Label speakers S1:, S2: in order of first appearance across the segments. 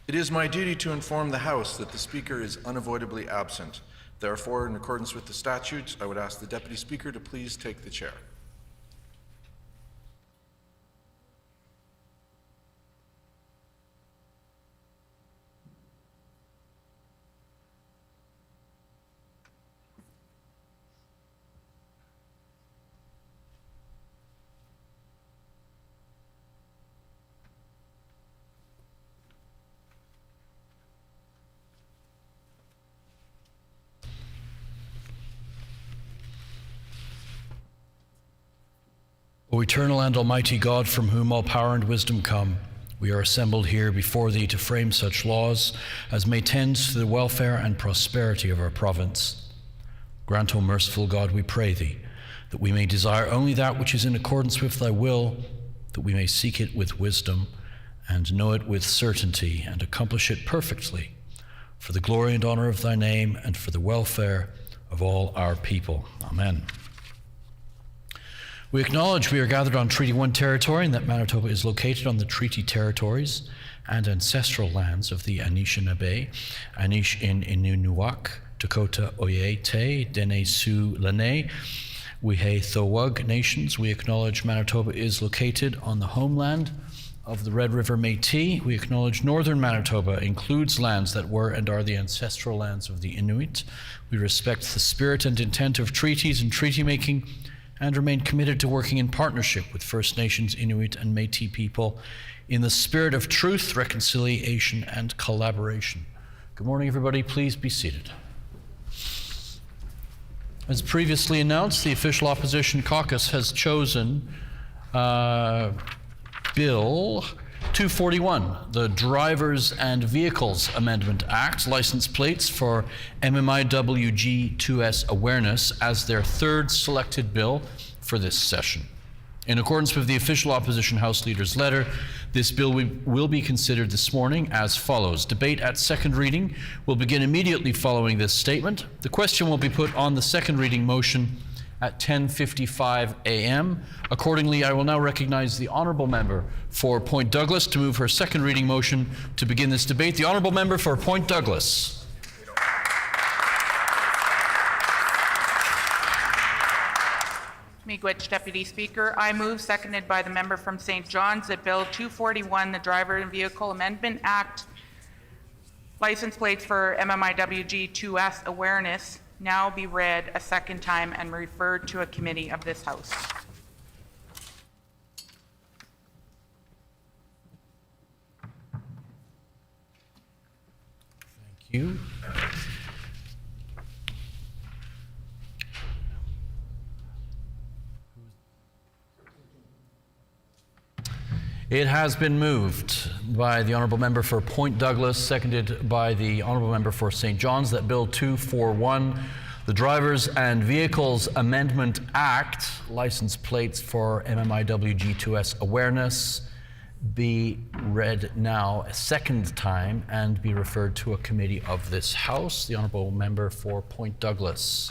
S1: It is my duty to inform the House that the Speaker is unavoidably absent. Therefore, in accordance with the statutes, I would ask the Deputy Speaker to please take the chair.
S2: O eternal and almighty God, from whom all power and wisdom come, we are assembled here before thee to frame such laws as may tend to the welfare and prosperity of our province. Grant, O merciful God, we pray thee, that we may desire only that which is in accordance with thy will, that we may seek it with wisdom and know it with certainty and accomplish it perfectly, for the glory and honor of thy name and for the welfare of all our people. Amen. We acknowledge we are gathered on Treaty 1 territory and that Manitoba is located on the treaty territories and ancestral lands of the Anishinaabe, Anishinaabe, Dakota Oyate, Dene Sioux Lene, Wihe Thowug nations. We acknowledge Manitoba is located on the homeland of the Red River Métis. We acknowledge northern Manitoba includes lands that were and are the ancestral lands of the Inuit. We respect the spirit and intent of treaties and treaty making, and remain committed to working in partnership with First Nations, Inuit, and Métis people in the spirit of truth, reconciliation, and collaboration. Good morning, everybody. Please be seated. As previously announced, the official opposition caucus has chosen Bill 241, the Drivers and Vehicles Amendment Act, license plates for MMIWG2S awareness, as their third selected bill for this session. In accordance with the official opposition House Leader's letter, this bill will be considered this morning as follows. Debate at second reading will begin immediately following this statement. The question will be put on the second reading motion at 10:55 a.m. Accordingly, I will now recognize the Honourable Member for Point Douglas to move her second reading motion to begin this debate. The Honourable Member for Point Douglas.
S3: Miigwech, Deputy Speaker. I move, seconded by the member from St. John's, that Bill 241, the Driver and Vehicle Amendment Act, license plates for MMIWG2S awareness, now be read a second time and referred to a committee of this House.
S2: Thank you. It has been moved by the Honourable Member for Point Douglas, seconded by the Honourable Member for St. John's, that Bill 241, the Drivers and Vehicles Amendment Act, license plates for MMIWG2S awareness, be read now a second time and be referred to a committee of this House. The Honourable Member for Point Douglas.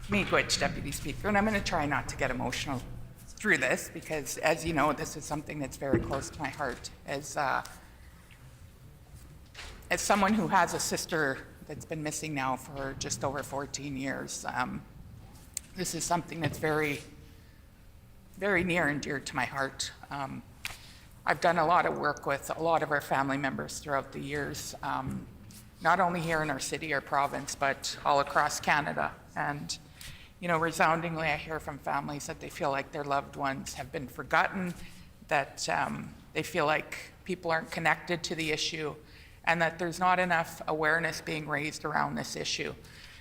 S3: Miigwech, Deputy Speaker, and I'm going to try not to get emotional through this because, as you know, this is something that's very close to my heart. As someone who has a sister that's been missing now for just over 14 years, this is something that's very, very near and dear to my heart. I've done a lot of work with a lot of our family members throughout the years, not only here in our city or province, but all across Canada. And you know, resoundingly, I hear from families that they feel like their loved ones have been forgotten, that they feel like people aren't connected to the issue, and that there's not enough awareness being raised around this issue.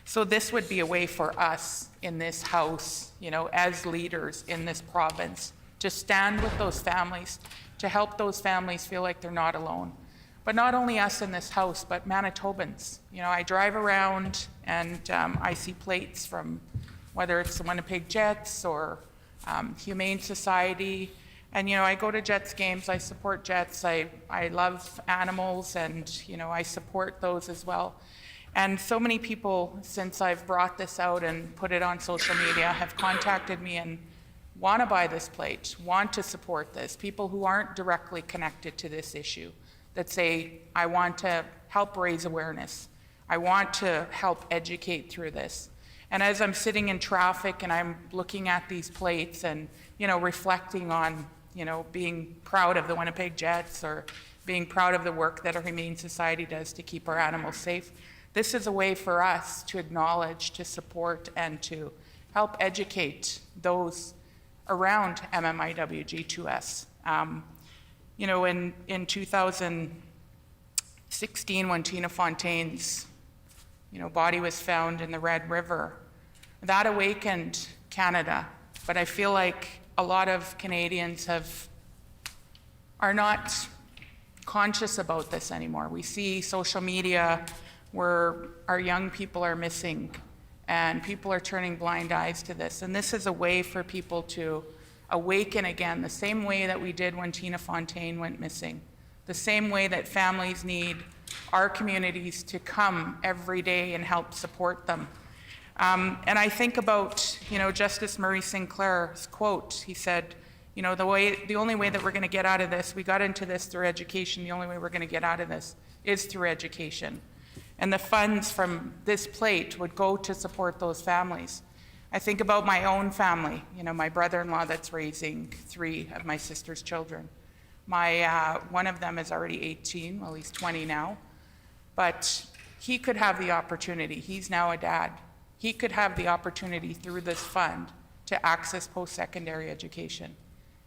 S3: So this would be a way for us in this House, you know, as leaders in this province, to stand with those families, to help those families feel like they're not alone. But not only us in this House, but Manitobans. You know, I drive around and I see plates from whether it's the Winnipeg Jets or Humane Society. And, you know, I go to Jets games, I support Jets, I love animals, and, you know, I support those as well. And so many people, since I've brought this out and put it on social media, have contacted me and want to buy this plate, want to support this, people who aren't directly connected to this issue, that say, I want to help raise awareness. I want to help educate through this. And as I'm sitting in traffic and I'm looking at these plates and, reflecting on, being proud of the Winnipeg Jets or being proud of the work that our Humane Society does to keep our animals safe, this is a way for us to acknowledge, to support, and to help educate those around MMIWG2S. In 2016, when Tina Fontaine's body was found in the Red River, that awakened Canada. But I feel like a lot of Canadians are not conscious about this anymore. We see social media where our young people are missing and people are turning blind eyes to this. And this is a way for people to awaken again, the same way that we did when Tina Fontaine went missing, the same way that families need our communities to come every day and help support them. And I think about, Justice Murray Sinclair's quote. He said, the only way that we're going to get out of this, we got into this through education, the only way we're going to get out of this is through education. And the funds from this plate would go to support those families. I think about my own family, my brother-in-law that's raising 3 of my sister's children. One of them is already 18, well, he's 20 now, but he could have the opportunity, he's now a dad, he could have the opportunity through this fund to access post-secondary education.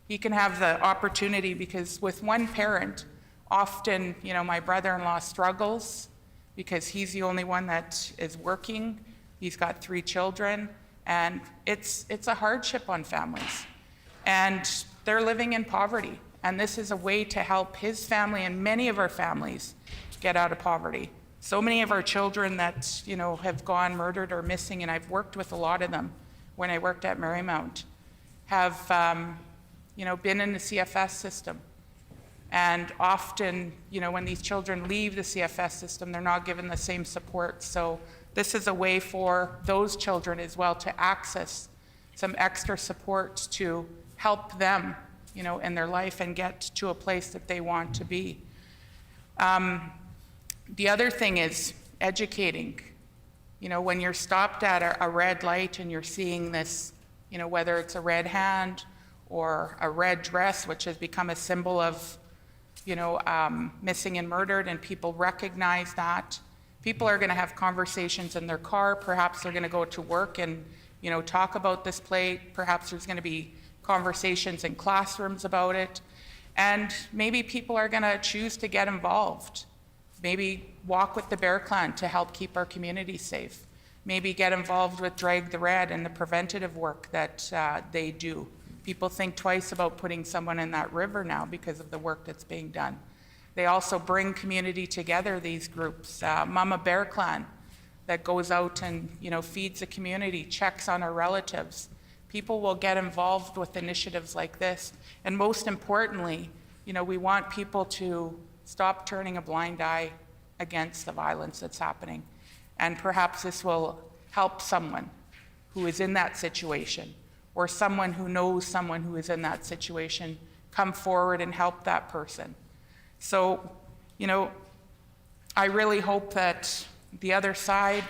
S3: He can have the opportunity because with one parent, often, my brother-in-law struggles because he's the only one that is working. He's got 3 children, and it's a hardship on families. And they're living in poverty. And this is a way to help his family and many of our families get out of poverty. So many of our children that, have gone murdered or missing, and I've worked with a lot of them when I worked at Marymount, have, been in the CFS system. And often, when these children leave the CFS system, they're not given the same support. So this is a way for those children as well to access some extra support to help them, in their life and get to a place that they want to be. The other thing is educating. When you're stopped at a red light and you're seeing this, whether it's a red hand or a red dress, which has become a symbol of missing and murdered, and people recognize that. People are going to have conversations in their car. Perhaps they're going to go to work and, talk about this plate. Perhaps there's going to be conversations in classrooms about it. And maybe people are going to choose to get involved. Maybe walk with the Bear Clan to help keep our community safe. Maybe get involved with Drag the Red and the preventative work that they do. People think twice about putting someone in that river now because of the work that's being done. They also bring community together, these groups. Mama Bear Clan that goes out and feeds the community, checks on our relatives. People will get involved with initiatives like this. And most importantly, we want people to stop turning a blind eye against the violence that's happening. And perhaps this will help someone who is in that situation, or someone who knows someone who is in that situation, come forward and help that person. So, I really hope that the other side,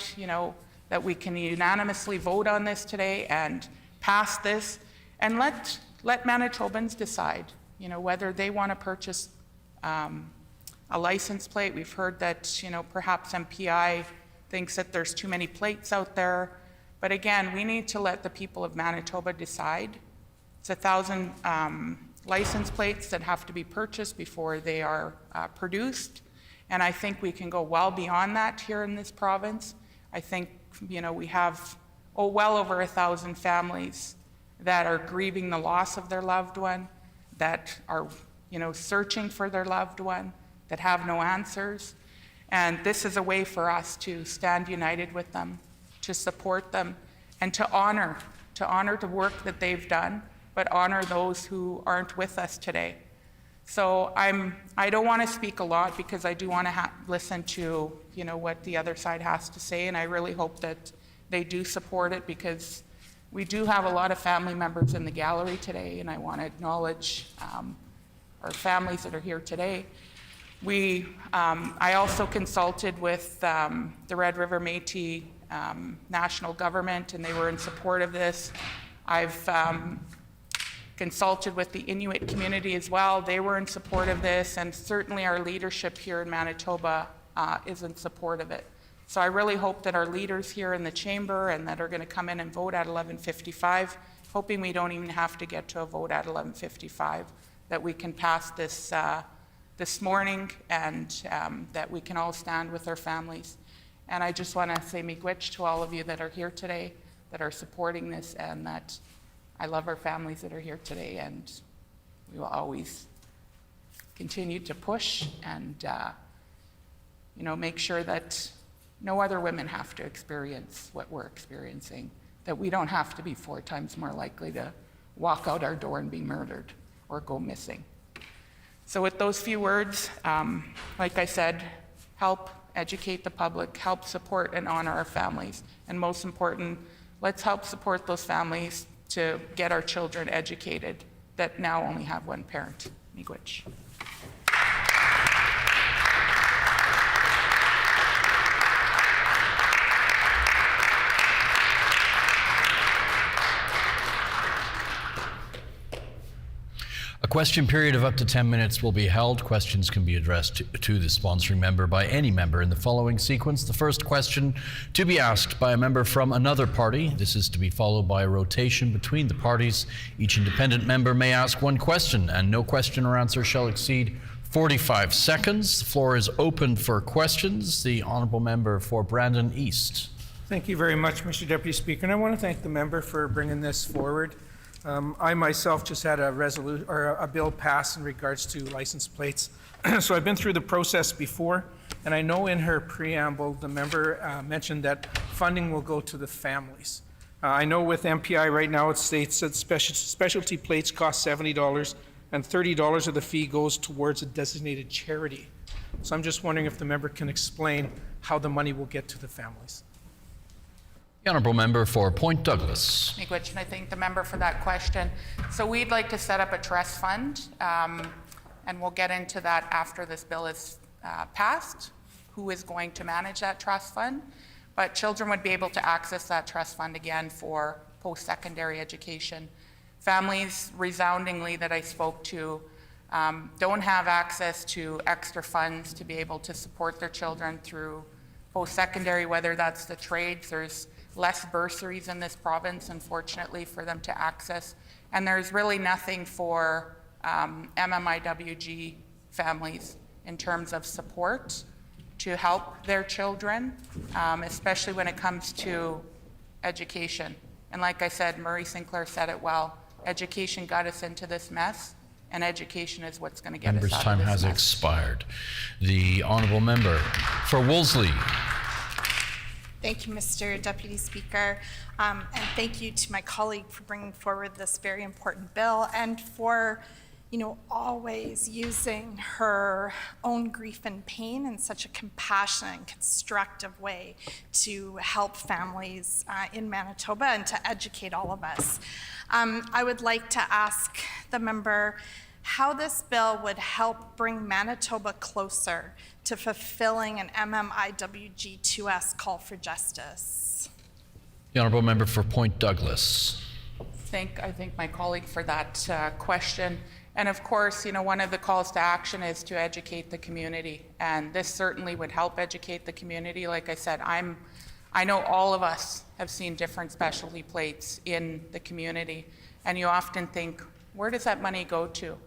S3: that we can unanimously vote on this today and pass this, and let Manitobans decide, whether they want to purchase a license plate. We've heard that, perhaps MPI thinks that there's too many plates out there. But again, we need to let the people of Manitoba decide. It's 1,000 license plates that have to be purchased before they are produced. And I think we can go well beyond that here in this province. I think, we have well over 1,000 families that are grieving the loss of their loved one, that are, searching for their loved one, that have no answers. And this is a way for us to stand united with them, to support them, and to honor the work that they've done, but honor those who aren't with us today. So I don't want to speak a lot because I do want to listen to what the other side has to say, and I really hope that they do support it, because We do have a lot of family members in the gallery today, and I want to acknowledge our families that are here today. I also consulted with the Red River Métis national government, and they were in support of this. I've consulted with the Inuit community as well. They were in support of this, and certainly our leadership here in Manitoba is in support of it. So I really hope that our leaders here in the chamber and that are going to come in and vote at 11:55, hoping we don't even have to get to a vote at 11:55, that we can pass this this morning, and that we can all stand with our families. And I just want to say miigwech to all of you that are here today, that are supporting this, and that I love our families that are here today, and we will always continue to push and make sure that no other women have to experience what we're experiencing, that we don't have to be 4 times more likely to walk out our door and be murdered or go missing. So with those few words, like I said, help educate the public, help support and honor our families, and most important, let's help support those families to get our children educated that now only have one parent. Miigwech.
S2: A question period of up to 10 minutes will be held. Questions can be addressed to the sponsoring member by any member in the following sequence. The first question to be asked by a member from another party. This is to be followed by a rotation between the parties. Each independent member may ask one question, and no question or answer shall exceed 45 seconds. The floor is open for questions. The honourable member for Brandon East.
S4: Thank you very much, Mr. Deputy Speaker, and I want to thank the member for bringing this forward. I myself just had a bill passed in regards to license plates. So I've been through the process before, and I know in her preamble, the member mentioned that funding will go to the families. I know with MPI right now, it states that specialty plates cost $70, and $30 of the fee goes towards a designated charity. So I'm just wondering if the member can explain how the money will get to the families.
S2: The honourable member for Point Douglas.
S3: Miigwech, and I thank the member for that question. So we'd like to set up a trust fund, and we'll get into that after this bill is passed, who is going to manage that trust fund. But children would be able to access that trust fund again for post-secondary education. Families, resoundingly, that I spoke to, don't have access to extra funds to be able to support their children through post-secondary, whether that's the trades. There's less bursaries in this province, unfortunately, for them to access. And there's really nothing for MMIWG families in terms of support to help their children, especially when it comes to education. And like I said, Murray Sinclair said it well, education got us into this mess, and education is what's going to get us out of this mess.
S2: Member's time has expired. The honourable member for Wolseley.
S5: Thank you, Mr. Deputy Speaker, and thank you to my colleague for bringing forward this very important bill and for, always using her own grief and pain in such a compassionate and constructive way to help families in Manitoba and to educate all of us. I would like to ask the member how this bill would help bring Manitoba closer to fulfilling an MMIWG2S call for justice.
S2: The honourable member for Point Douglas.
S3: I thank my colleague for that question. And of course, one of the calls to action is to educate the community. And this certainly would help educate the community. Like I said, I know all of us have seen different specialty plates in the community. And you often think, where does that money go to?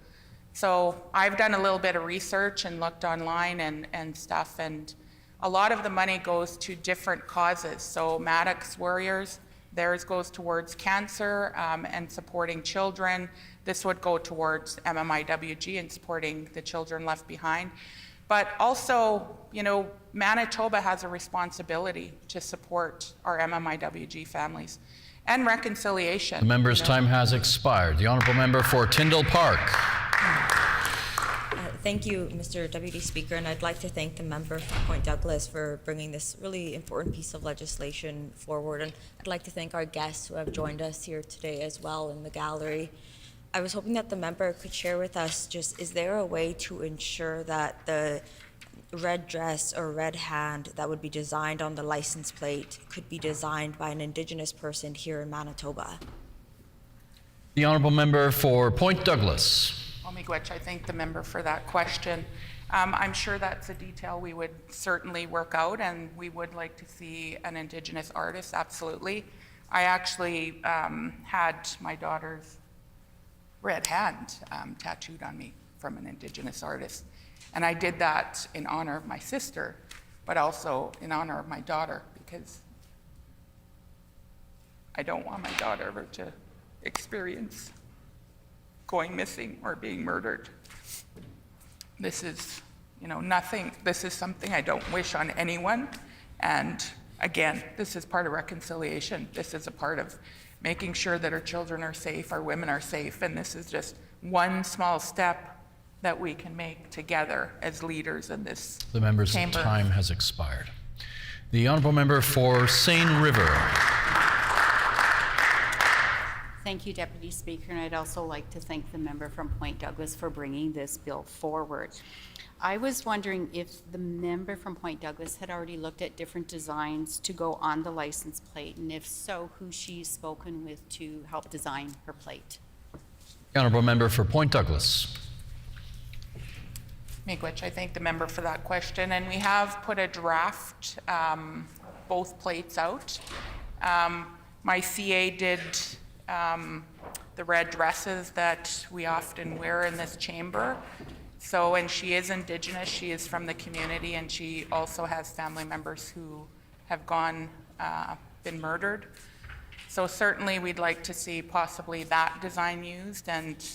S3: So I've done a little bit of research and looked online and stuff, and a lot of the money goes to different causes. So Maddox Warriors, theirs goes towards cancer and supporting children. This would go towards MMIWG and supporting the children left behind. But also, Manitoba has a responsibility to support our MMIWG families and reconciliation.
S2: The member's time has expired. The honourable member for Tyndall Park.
S6: Thank you, Mr. Deputy Speaker, and I'd like to thank the member from Point Douglas for bringing this really important piece of legislation forward. And I'd like to thank our guests who have joined us here today as well in the gallery. I was hoping that the member could share with us just, is there a way to ensure that the red dress or red hand that would be designed on the license plate could be designed by an Indigenous person here in Manitoba?
S2: The honourable member for Point Douglas.
S3: Miigwech, I thank the member for that question. I'm sure that's a detail we would certainly work out, and we would like to see an Indigenous artist, absolutely. I actually had my daughter's red hand tattooed on me from an Indigenous artist. And I did that in honor of my sister, but also in honor of my daughter, because I don't want my daughter ever to experience going missing or being murdered. This is, this is something I don't wish on anyone. And again, this is part of reconciliation. This is a part of making sure that our children are safe, our women are safe, and this is just one small step that we can make together as leaders in this
S2: The member's
S3: chamber.
S2: time has expired. The honourable member for Seine River.
S7: Thank you, Deputy Speaker, and I'd also like to thank the member from Point Douglas for bringing this bill forward. I was wondering if the member from Point Douglas had already looked at different designs to go on the license plate, and if so, who she's spoken with to help design her plate.
S2: The honourable member for Point Douglas.
S3: Miigwech, I thank the member for that question, and we have put a draft, both plates out. My CA did the red dresses that we often wear in this chamber. So, and she is Indigenous, she is from the community, and she also has family members who have been murdered. So certainly we'd like to see possibly that design used, and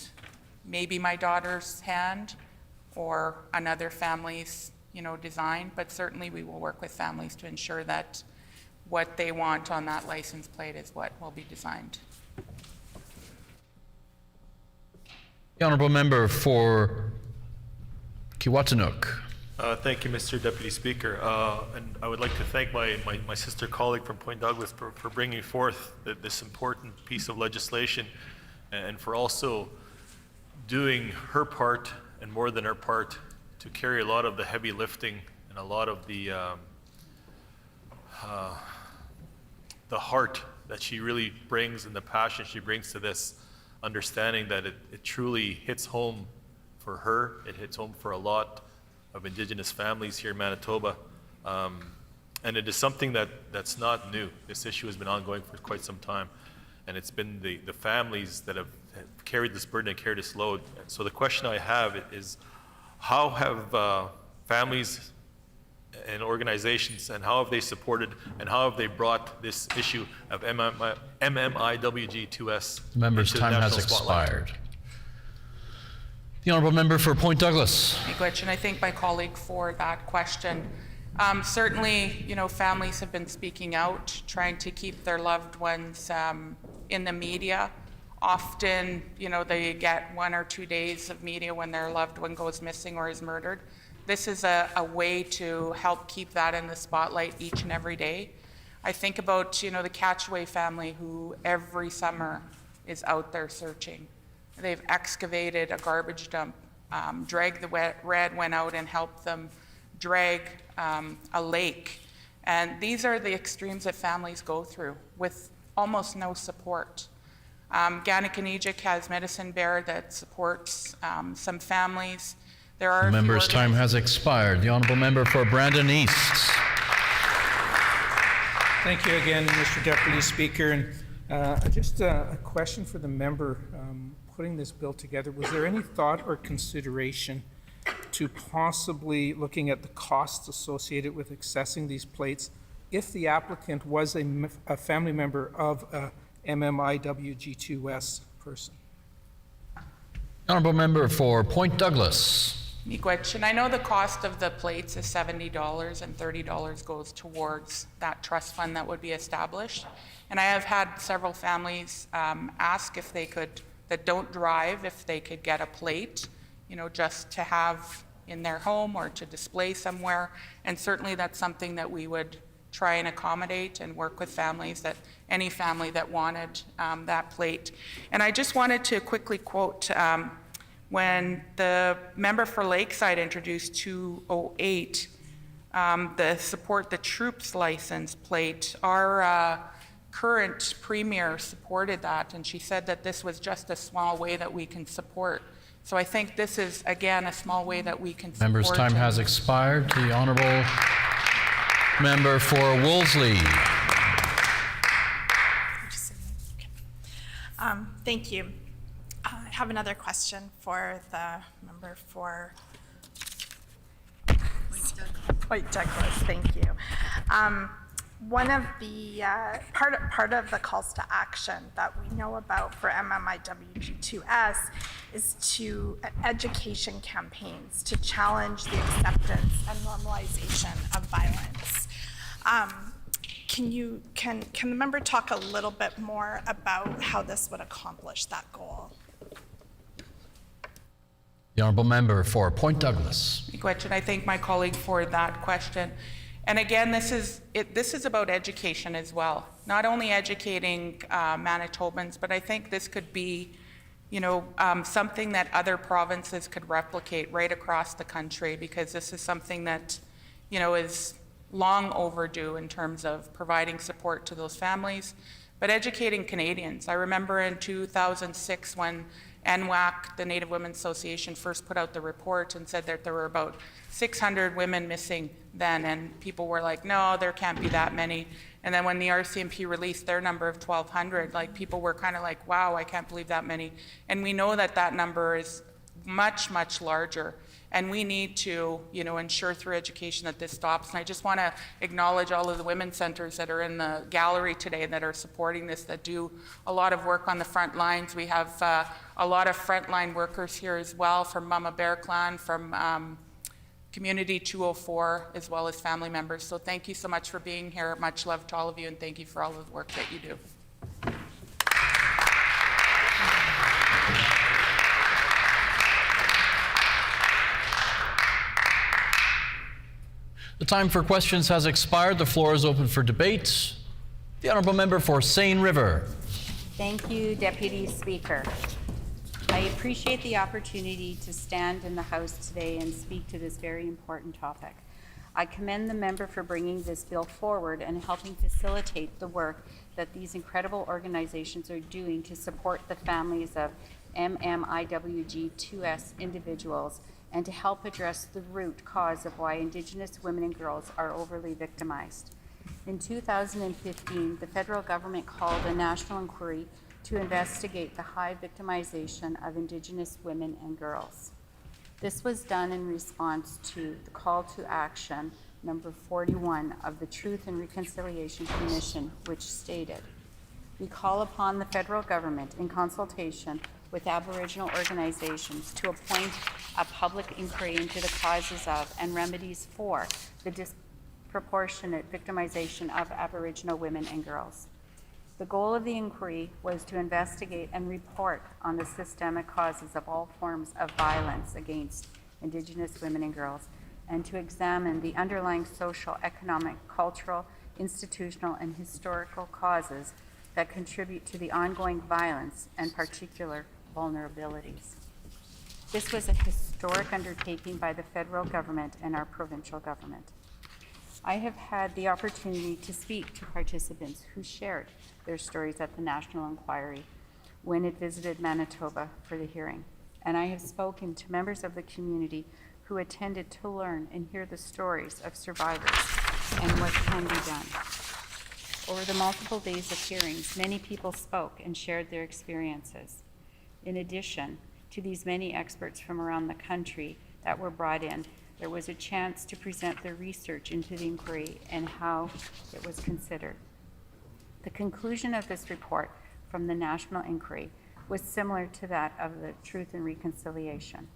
S3: maybe my daughter's hand or another family's, design, but certainly we will work with families to ensure that what they want on that license plate is what will be designed.
S2: The honourable member for Kiwatanuk.
S8: Thank you, Mr. Deputy Speaker. And I would like to thank my sister colleague from Point Douglas for bringing forth this important piece of legislation, and for also doing her part and more than her part to carry a lot of the heavy lifting and a lot of the heart that she really brings and the passion she brings to this, understanding that it truly hits home for her. It hits home for a lot of Indigenous families here in Manitoba. And it is something that's not new. This issue has been ongoing for quite some time. And it's been the families that have carried this burden and carried this load. So the question I have is, how have families and organizations, and how have they supported, and how have they brought this issue of MMIWG2S
S2: The member's
S8: into the
S2: time has
S8: national spotlight?
S2: expired. The honourable member for Point Douglas.
S3: Miigwech, and I thank my colleague for that question. Certainly, families have been speaking out, trying to keep their loved ones in the media. Often, they get 1 or 2 days of media when their loved one goes missing or is murdered. This is a way to help keep that in the spotlight each and every day. I think about, the Catchaway family who every summer is out there searching. They've excavated a garbage dump, dragged the red went out and helped them drag a lake. And these are the extremes that families go through with almost no support. Gannikanejik has Medicine Bear that supports some families. There are
S2: The member's time has expired. The honourable member for Brandon East.
S4: Thank you again, Mr. Deputy Speaker. And just a question for the member putting this bill together. Was there any thought or consideration to possibly looking at the costs associated with accessing these plates if the applicant was a family member of a MMIWG2S person?
S2: Honourable member for Point Douglas.
S3: Miigwech, and I know the cost of the plates is $70 and $30 goes towards that trust fund that would be established. And I have had several families ask if they could, that don't drive, if they could get a plate, just to have in their home or to display somewhere. And certainly that's something that we would try and accommodate and work with families, that any family that wanted that plate. And I just wanted to quickly quote when the member for Lakeside introduced 208, the Support the Troops license plate, our current premier supported that, and she said that this was just a small way that we can support. So I think this is, again, a small way that we can support.
S2: Member's time has expired. The Honourable Member for Wolseley.
S5: Thank you. I have another question for the member for Point Douglas. Thank you. One of the part of the calls to action that we know about for MMIWG2S is to education campaigns to challenge the acceptance and normalization of violence. Can the member talk a little bit more about how this would accomplish that goal?
S2: The Honourable Member for Point Douglas.
S3: I thank my colleague for that question. And again, this is about education as well. Not only educating Manitobans, but I think this could be, something that other provinces could replicate right across the country, because this is something that, is long overdue in terms of providing support to those families, but educating Canadians. I remember in 2006 when NWAC, the Native Women's Association, first put out the report and said that there were about 600 women missing then, and people were like, no, there can't be that many. And then when the RCMP released their number of 1,200, people were kind of like, wow, I can't believe that many. And we know that that number is much, much larger. And we need to, ensure through education that this stops. And I just want to acknowledge all of the women's centers that are in the gallery today that are supporting this, that do a lot of work on the front lines. We have a lot of frontline workers here as well, from Mama Bear Clan, from Community 204, as well as family members. So thank you so much for being here. Much love to all of you, and thank you for all of the work that you do.
S2: The time for questions has expired. The floor is open for debate. The Honourable Member for Seine River.
S7: Thank you, Deputy Speaker. I appreciate the opportunity to stand in the House today and speak to this very important topic. I commend the member for bringing this bill forward and helping facilitate the work that these incredible organizations are doing to support the families of MMIWG2S individuals and to help address the root cause of why Indigenous women and girls are overly victimized. In 2015, the federal government called a national inquiry to investigate the high victimization of Indigenous women and girls. This was done in response to the call to action number 41 of the Truth and Reconciliation Commission, which stated, "We call upon the federal government in consultation with Aboriginal organizations to appoint a public inquiry into the causes of and remedies for the disproportionate victimization of Aboriginal women and girls. The goal of the inquiry was to investigate and report on the systemic causes of all forms of violence against Indigenous women and girls, and to examine the underlying social, economic, cultural, institutional, and historical causes that contribute to the ongoing violence and particular vulnerabilities." This was a historic undertaking by the federal government and our provincial government. I have had the opportunity to speak to participants who shared their stories at the National Inquiry when it visited Manitoba for the hearing. And I have spoken to members of the community who attended to learn and hear the stories of survivors and what can be done. Over the multiple days of hearings, many people spoke and shared their experiences. In addition to these many experts from around the country that were brought in, there was a chance to present their research into the inquiry and how it was considered. The conclusion of this report from the National Inquiry was similar to that of the Truth and Reconciliation.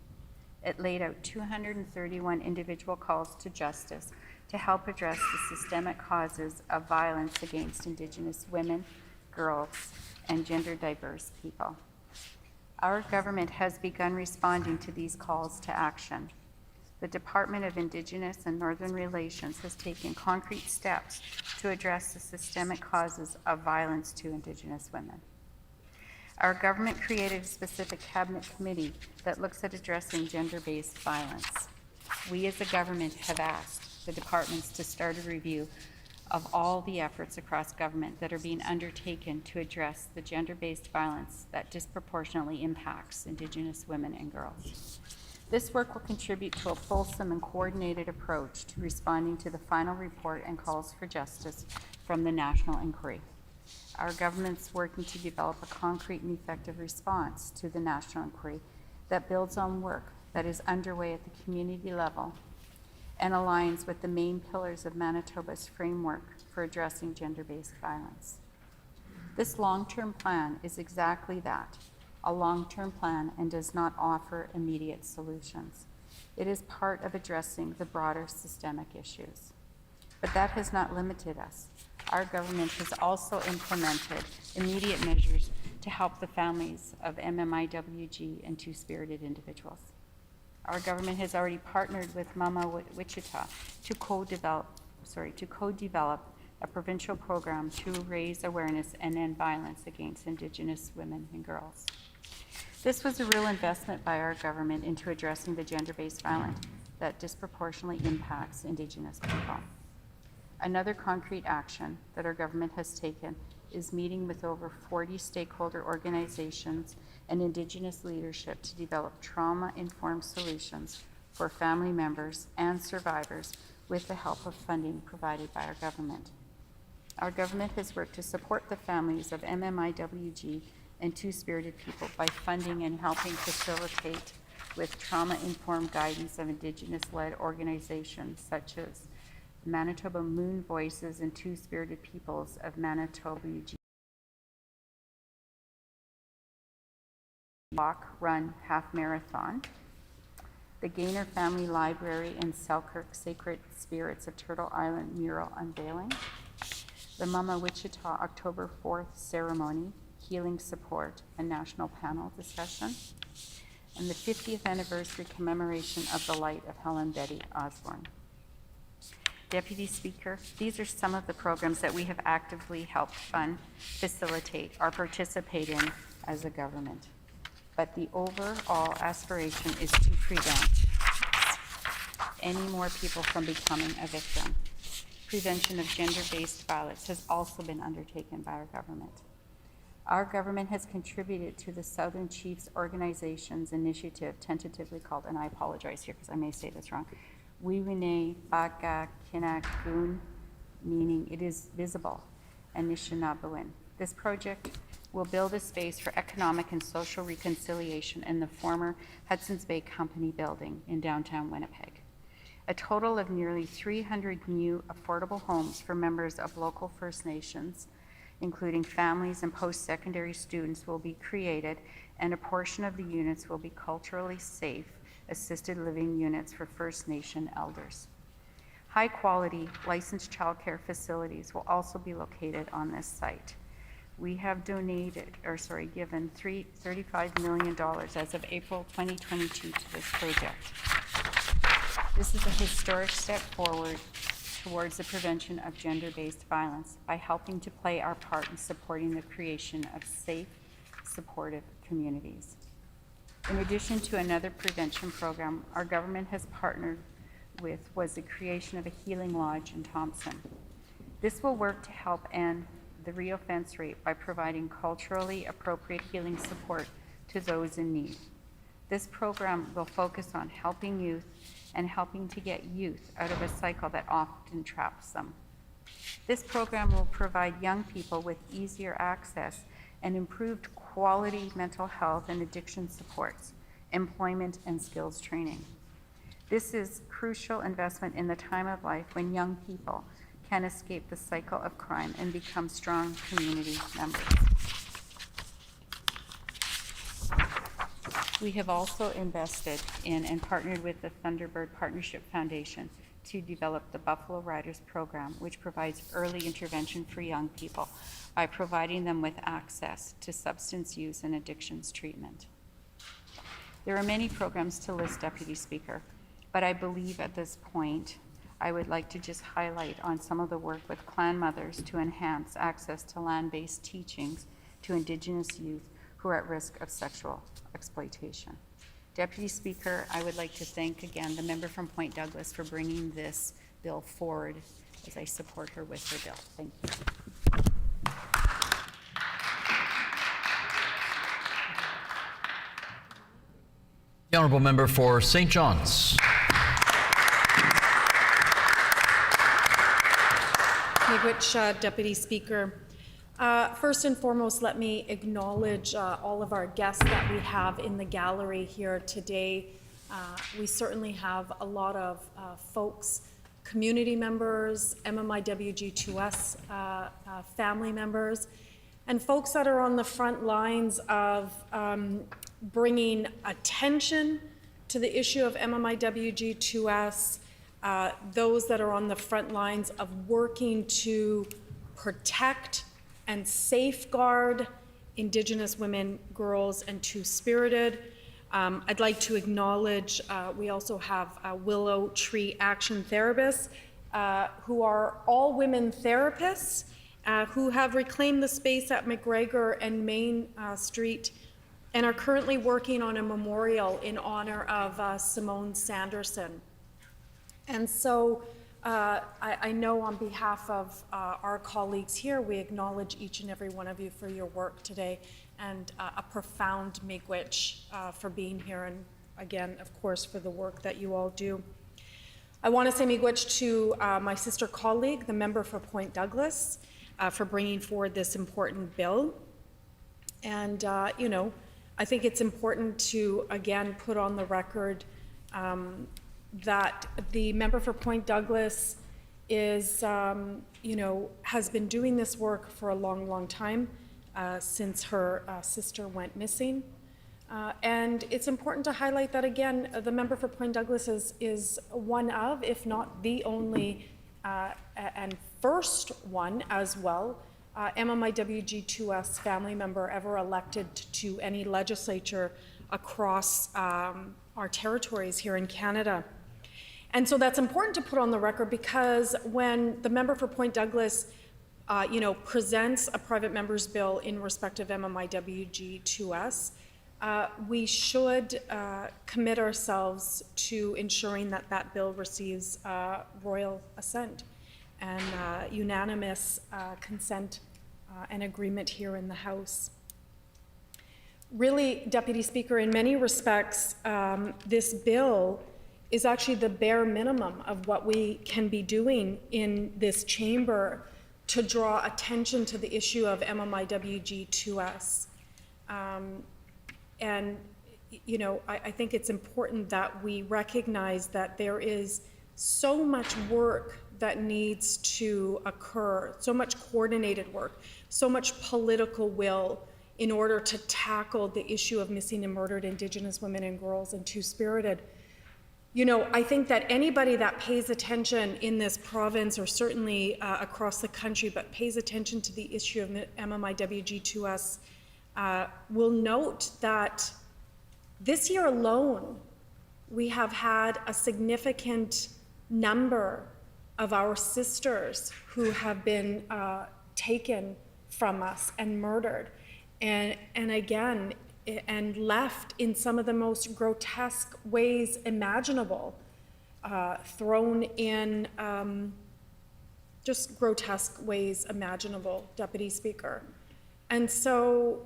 S7: It laid out 231 individual calls to justice to help address the systemic causes of violence against Indigenous women, girls, and gender diverse people. Our government has begun responding to these calls to action. the Department of Indigenous and Northern Relations has taken concrete steps to address the systemic causes of violence to Indigenous women. Our government created a specific cabinet committee that looks at addressing gender-based violence. We as a government have asked the departments to start a review of all the efforts across government that are being undertaken to address the gender-based violence that disproportionately impacts Indigenous women and girls. This work will contribute to a fulsome and coordinated approach to responding to the final report and calls for justice from the National Inquiry. Our government's working to develop a concrete and effective response to the National Inquiry that builds on work that is underway at the community level and aligns with the main pillars of Manitoba's framework for addressing gender-based violence. This long-term plan is exactly that, a long-term plan, and does not offer immediate solutions. It is part of addressing the broader systemic issues. But that has not limited us. Our government has also implemented immediate measures to help the families of MMIWG and two-spirited individuals. Our government has already partnered with Mama Wichita to co-develop a provincial program to raise awareness and end violence against Indigenous women and girls. This was a real investment by our government into addressing the gender-based violence that disproportionately impacts Indigenous people. Another concrete action that our government has taken is meeting with over 40 stakeholder organizations and Indigenous leadership to develop trauma-informed solutions for family members and survivors with the help of funding provided by our government. Our government has worked to support the families of MMIWG and two-spirited people by funding and helping facilitate with trauma-informed guidance of Indigenous-led organizations such as Manitoba Moon Voices and Two-Spirited Peoples of Manitoba Walk, Run, Half Marathon, the Gaynor Family Library and Selkirk Sacred Spirits of Turtle Island mural unveiling, the Mama Wichita October 4th ceremony, healing support and national panel discussion, and the 50th anniversary commemoration of the light of Helen Betty Osborne. Deputy Speaker, these are some of the programs that we have actively helped fund, facilitate, or participate in as a government. But the overall aspiration is to prevent any more people from becoming a victim. Prevention of gender-based violence has also been undertaken by our government. Our government has contributed to the Southern Chiefs Organization's initiative, tentatively called, and I apologize here because I may say this wrong, Wiwine Baka Kinakun, meaning it is visible, Anishinaabewin. This project will build a space for economic and social reconciliation in the former Hudson's Bay Company building in downtown Winnipeg. A total of nearly 300 new affordable homes for members of local First Nations, including families and post-secondary students, will be created, and a portion of the units will be culturally safe assisted living units for First Nation elders. High-quality licensed childcare facilities will also be located on this site. We have given $35 million as of April 2022 to this project. This is a historic step forward towards the prevention of gender-based violence by helping to play our part in supporting the creation of safe, supportive communities. In addition to another prevention program, our government has partnered with was the creation of a healing lodge in Thompson. This will work to help end the reoffense rate by providing culturally appropriate healing support to those in need. This program will focus on helping youth and helping to get youth out of a cycle that often traps them. This program will provide young people with easier access and improved quality mental health and addiction supports, employment and skills training. This is crucial investment in the time of life when young people can escape the cycle of crime and become strong community members. We have also invested in and partnered with the Thunderbird Partnership Foundation to develop the Buffalo Riders program, which provides early intervention for young people by providing them with access to substance use and addictions treatment. There are many programs to list, Deputy Speaker, But I believe at this point, I would like to just highlight on some of the work with clan mothers to enhance access to land-based teachings to Indigenous youth who are at risk of sexual exploitation. Deputy Speaker, I would like to thank again the member from Point Douglas for bringing this bill forward as I support her with her bill. Thank you.
S2: The Honourable Member for St. John's.
S9: Miigwech, Deputy Speaker. First and foremost, let me acknowledge all of our guests that we have in the gallery here today. We certainly have a lot of folks, community members, MMIWG2S family members, and folks that are on the front lines of bringing attention to the issue of MMIWG2S, those that are on the front lines of working to protect and safeguard Indigenous women, girls, and Two-Spirited. I'd like to acknowledge, we also have Willow Tree Action Therapists, who are all women therapists, who have reclaimed the space at McGregor and Main Street and are currently working on a memorial in honor of Simone Sanderson. And so I know on behalf of our colleagues here, we acknowledge each and every one of you for your work today, and a profound miigwech for being here, and again, of course, for the work that you all do. I want to say miigwech to my sister colleague, the member for Point Douglas, for bringing forward this important bill. And, you know, I think it's important to, again, put on the record that the member for Point Douglas is, you know, has been doing this work for a long, long time, since her sister went missing. And it's important to highlight that, again, the member for Point Douglas is one of, if not the only, and first one as well, MMIWG2S family member ever elected to any legislature across our territories here in Canada. And so that's important to put on the record, because when the member for Point Douglas you know, presents a private member's bill in respect of MMIWG2S, we should commit ourselves to ensuring that that bill receives royal assent and unanimous consent and agreement here in the House. Really, Deputy Speaker, in many respects, this bill is actually the bare minimum of what we can be doing in this chamber to draw attention to the issue of MMIWG2S. And, you know, I think it's important that we recognize that there is so much work that needs to occur, so much coordinated work, so much political will in order to tackle the issue of missing and murdered Indigenous women and girls and Two-Spirited. You know, I think that anybody that pays attention in this province, or certainly across the country, but pays attention to the issue of MMIWG2S, will note that this year alone, we have had a significant number of our sisters who have been taken from us and murdered, and again, and left in some of the most grotesque ways imaginable, thrown in just grotesque ways imaginable, Deputy Speaker. And so,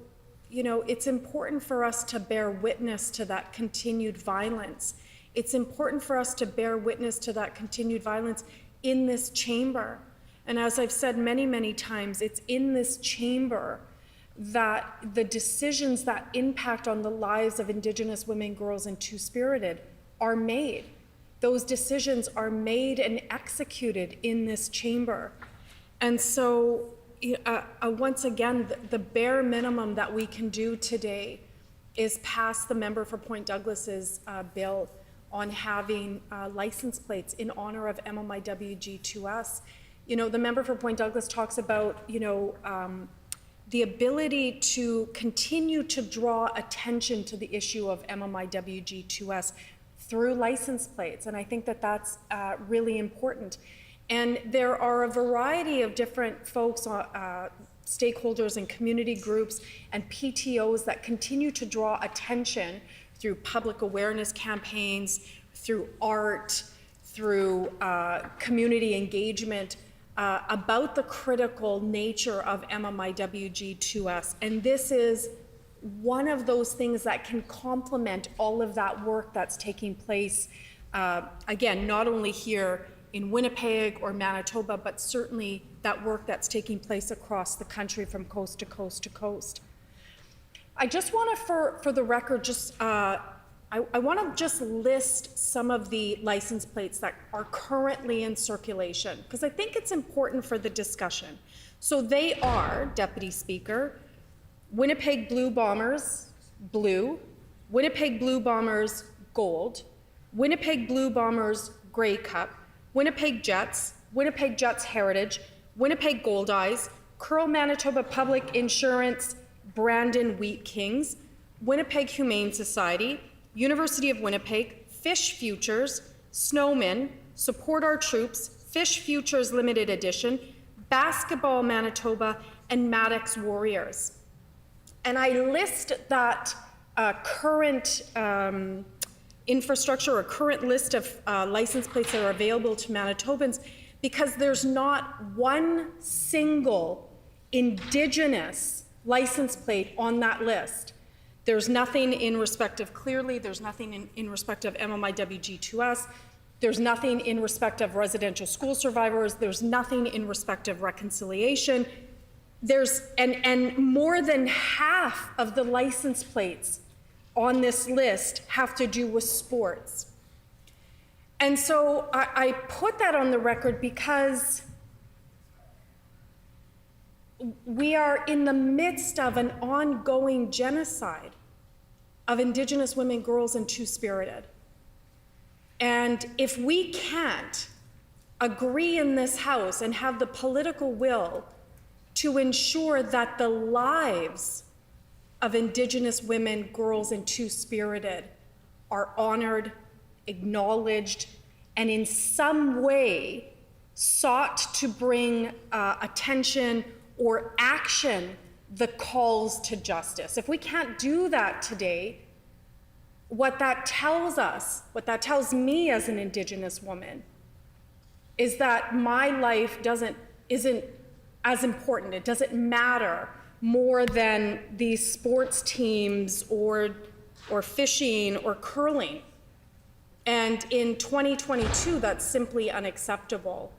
S9: you know, it's important for us to bear witness to that continued violence. It's important for us to bear witness to that continued violence in this chamber. And as I've said many, many times, it's in this chamber that the decisions that impact on the lives of Indigenous women, girls, and Two-Spirited are made. Those decisions are made and executed in this chamber. And so, once again, the bare minimum that we can do today is pass the member for Point Douglas's bill on having license plates in honor of MMIWG2S. You know, the member for Point Douglas talks about, you know, the ability to continue to draw attention to the issue of MMIWG2S through license plates. And I think that that's really important. And there are a variety of different folks, stakeholders and community groups and PTOs that continue to draw attention through public awareness campaigns, through art, through community engagement about the critical nature of MMIWG2S. And this is one of those things that can complement all of that work that's taking place, again, not only here in Winnipeg or Manitoba, but certainly that work that's taking place across the country from coast to coast to coast. I just want to, for the record, just I want to just list some of the license plates that are currently in circulation, because I think it's important for the discussion. So they are, Deputy Speaker, Winnipeg Blue Bombers, blue, Winnipeg Blue Bombers, gold, Winnipeg Blue Bombers, Grey Cup, Winnipeg Jets Heritage, Winnipeg Goldeyes, Curl Manitoba Public Insurance, Brandon Wheat Kings, Winnipeg Humane Society, University of Winnipeg, Fish Futures, Snowmen, Support Our Troops, Fish Futures Limited Edition, Basketball Manitoba, and Maddox Warriors. And I list that current infrastructure or current list of license plates that are available to Manitobans because there's not one single Indigenous license plate on that list. There's nothing in respect of Clearly, there's nothing in respect of MMIWG2S, there's nothing in respect of residential school survivors, there's nothing in respect of reconciliation. And more than half of the license plates on this list have to do with sports. And so I put that on the record because we are in the midst of an ongoing genocide of Indigenous women, girls, and Two-Spirited. And if we can't agree in this House and have the political will to ensure that the lives of Indigenous women, girls, and Two-Spirited are honored, acknowledged, and in some way sought to bring attention or action the calls to justice. If we can't do that today, what that tells us, what that tells me as an Indigenous woman, is that my life isn't as important. It doesn't matter more than these sports teams or fishing or curling. And in 2022, that's simply unacceptable.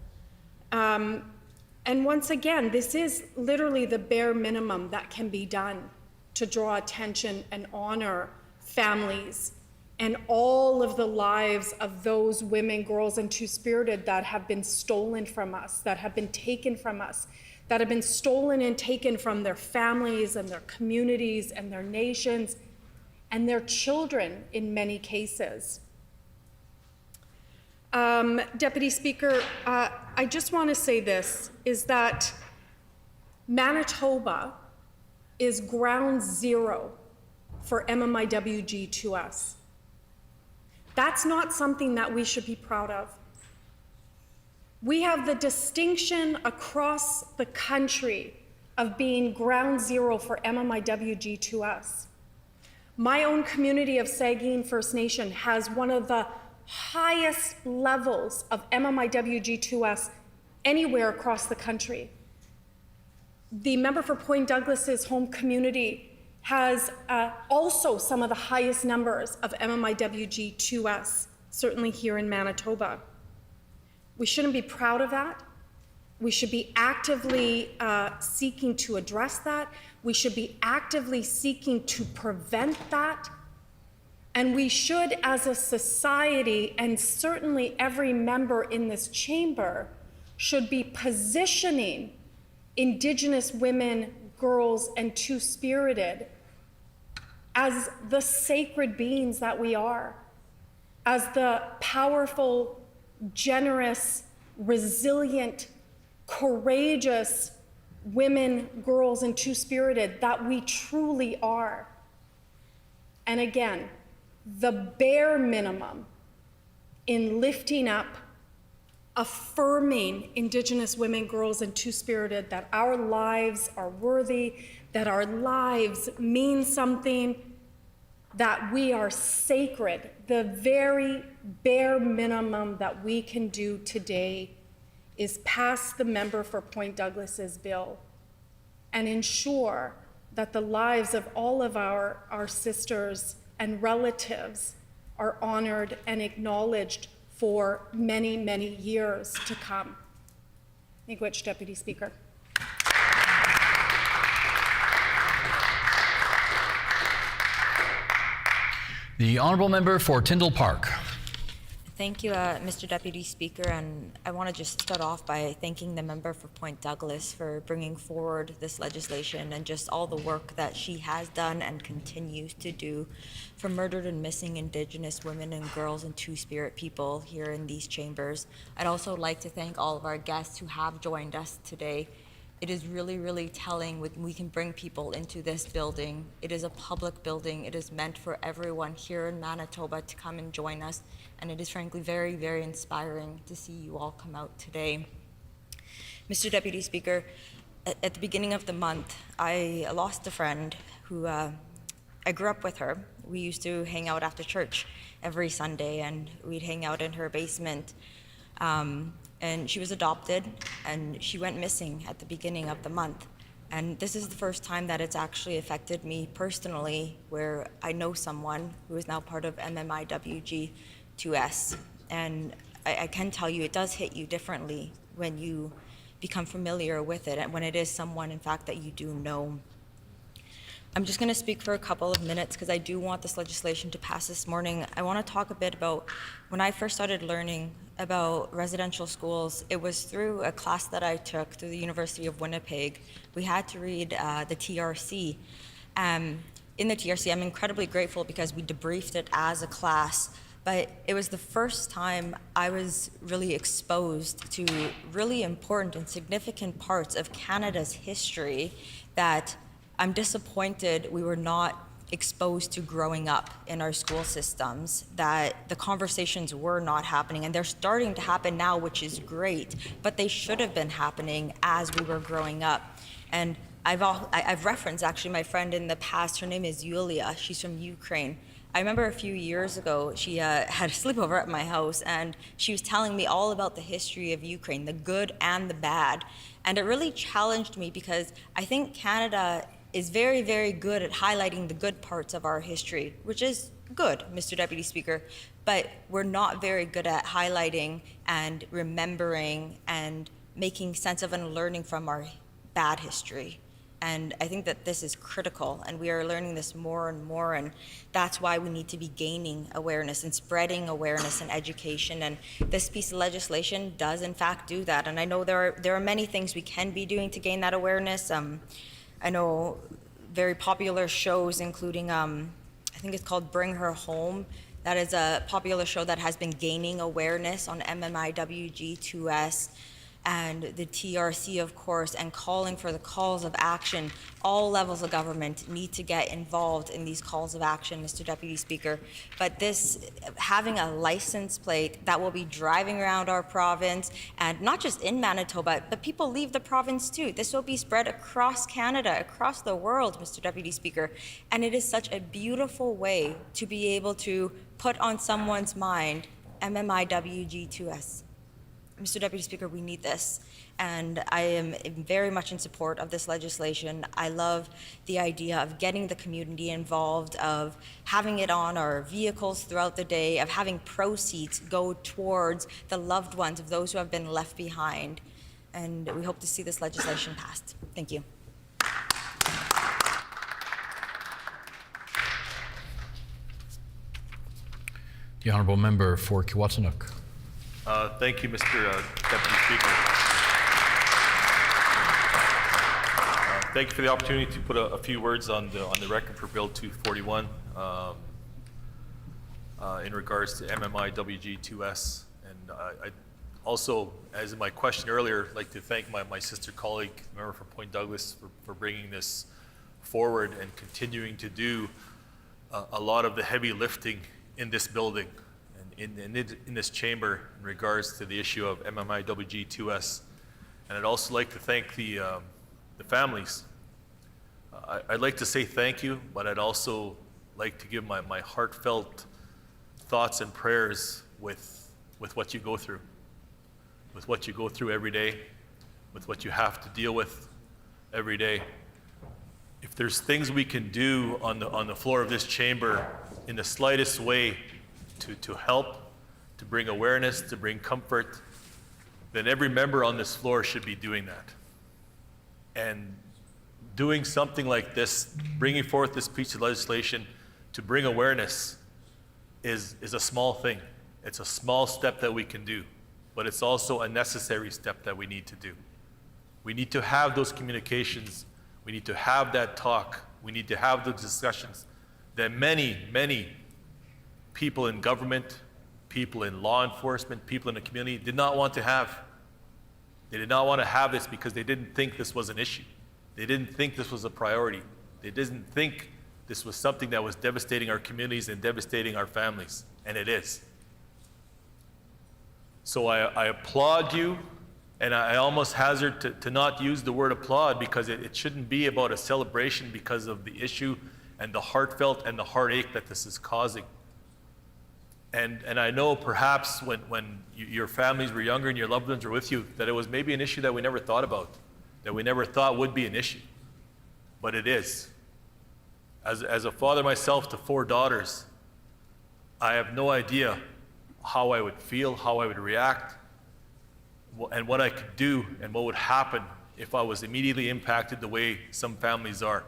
S9: And once again, this is literally the bare minimum that can be done to draw attention and honor families and all of the lives of those women, girls, and Two-Spirited that have been stolen from us, that have been taken from us, that have been stolen and taken from their families and their communities and their nations and their children in many cases. Deputy Speaker, I just want to say this, is that Manitoba is ground zero for MMIWG2S. That's not something that we should be proud of. We have the distinction across the country of being ground zero for MMIWG2S. My own community of Saugeen First Nation has one of the highest levels of MMIWG2S anywhere across the country. The member for Point Douglas's home community has also some of the highest numbers of MMIWG2S, certainly here in Manitoba. We shouldn't be proud of that. We should be actively seeking to address that. We should be actively seeking to prevent that. And we should, as a society, and certainly every member in this chamber, should be positioning Indigenous women, girls, and Two-Spirited as the sacred beings that we are, as the powerful, generous, resilient, courageous women, girls, and Two-Spirited that we truly are. And again, the bare minimum in lifting up, affirming Indigenous women, girls, and Two-Spirited, that our lives are worthy, that our lives mean something, that we are sacred. The very bare minimum that we can do today is pass the member for Point Douglas's bill and ensure that the lives of all of our sisters and relatives are honored and acknowledged for many, many years to come. Miigwech, Deputy Speaker.
S2: The Honourable Member for Tyndall Park.
S6: Thank you, Mr. Deputy Speaker, and I want to just start off by thanking the member for Point Douglas for bringing forward this legislation and just all the work that she has done and continues to do for murdered and missing Indigenous women and girls and Two-Spirit people here in these chambers. I'd also like to thank all of our guests who have joined us today. It is really, really telling when we can bring people into this building. It is a public building. It is meant for everyone here in Manitoba to come and join us. And it is frankly very, very inspiring to see you all come out today. Mr. Deputy Speaker, at the beginning of the month, I lost a friend who I grew up with her. We used to hang out after church every Sunday, and we'd hang out in her basement. And she was adopted, and she went missing at the beginning of the month. And this is the first time that it's actually affected me personally, where I know someone who is now part of MMIWG2S. And I can tell you, it does hit you differently when you become familiar with it, and when it is someone, in fact, that you do know. I'm just going to speak for a couple of minutes because I do want this legislation to pass this morning. I want to talk a bit about when I first started learning about residential schools. It was through a class that I took through the University of Winnipeg. We had to read the TRC. In the TRC, I'm incredibly grateful because we debriefed it as a class, but it was the first time I was really exposed to really important and significant parts of Canada's history that I'm disappointed we were not exposed to growing up in our school systems, that the conversations were not happening, and they're starting to happen now, which is great, but they should have been happening as we were growing up. And I've referenced actually my friend in the past. Her name is Yulia. She's from Ukraine. I remember a few years ago, she had a sleepover at my house, and she was telling me all about the history of Ukraine, the good and the bad. And it really challenged me because I think Canada is very, very good at highlighting the good parts of our history, which is good, Mr. Deputy Speaker, but we're not very good at highlighting and remembering and making sense of and learning from our bad history. And I think that this is critical, and we are learning this more and more, and that's why we need to be gaining awareness and spreading awareness and education. And this piece of legislation does, in fact, do that. And I know there are many things we can be doing to gain that awareness. I know very popular shows, including, I think it's called Bring Her Home. That is a popular show that has been gaining awareness on MMIWG2S and the TRC, of course, and calling for the calls of action. All levels of government need to get involved in these calls of action, Mr. Deputy Speaker. But this, having a license plate that will be driving around our province, and not just in Manitoba, but people leave the province too. This will be spread across Canada, across the world, Mr. Deputy Speaker. And it is such a beautiful way to be able to put on someone's mind MMIWG2S. Mr. Deputy Speaker, we need this, and I am very much in support of this legislation. I love the idea of getting the community involved, of having it on our vehicles throughout the day, of having proceeds go towards the loved ones of those who have been left behind, and we hope to see this legislation passed. Thank you.
S2: The Honourable Member for Kiwatanuk.
S8: Thank you, Mr. Deputy Speaker. Thank you for the opportunity to put a few words on the record for Bill 241 in regards to MMIWG2S. And I also, as in my question earlier, like to thank my sister colleague, member from Point Douglas, for bringing this forward and continuing to do a lot of the heavy lifting in this building. in this chamber in regards to the issue of MMIWG2S. And I'd also like to thank the families. I'd like to say thank you, but I'd also like to give my heartfelt thoughts and prayers with what you go through, with what you go through every day, with what you have to deal with every day. If there's things we can do on the floor of this chamber in the slightest way to help, to bring awareness, to bring comfort, then every member on this floor should be doing that. And doing something like this, bringing forth this piece of legislation to bring awareness is a small thing. It's a small step that we can do, but it's also a necessary step that we need to do. We need to have those communications. We need to have that talk. We need to have those discussions that many, many people in government, people in law enforcement, people in the community did not want to have. They did not want to have this because they didn't think this was an issue. They didn't think this was a priority. They didn't think this was something that was devastating our communities and devastating our families, and it is. So I applaud you, and I almost hazard to not use the word applaud because it shouldn't be about a celebration because of the issue and the heartfelt and the heartache that this is causing. And I know perhaps when your families were younger and your loved ones were with you, that it was maybe an issue that we never thought about, that we never thought would be an issue, but it is. As a father myself to 4 daughters, I have no idea how I would feel, how I would react, and what I could do and what would happen if I was immediately impacted the way some families are.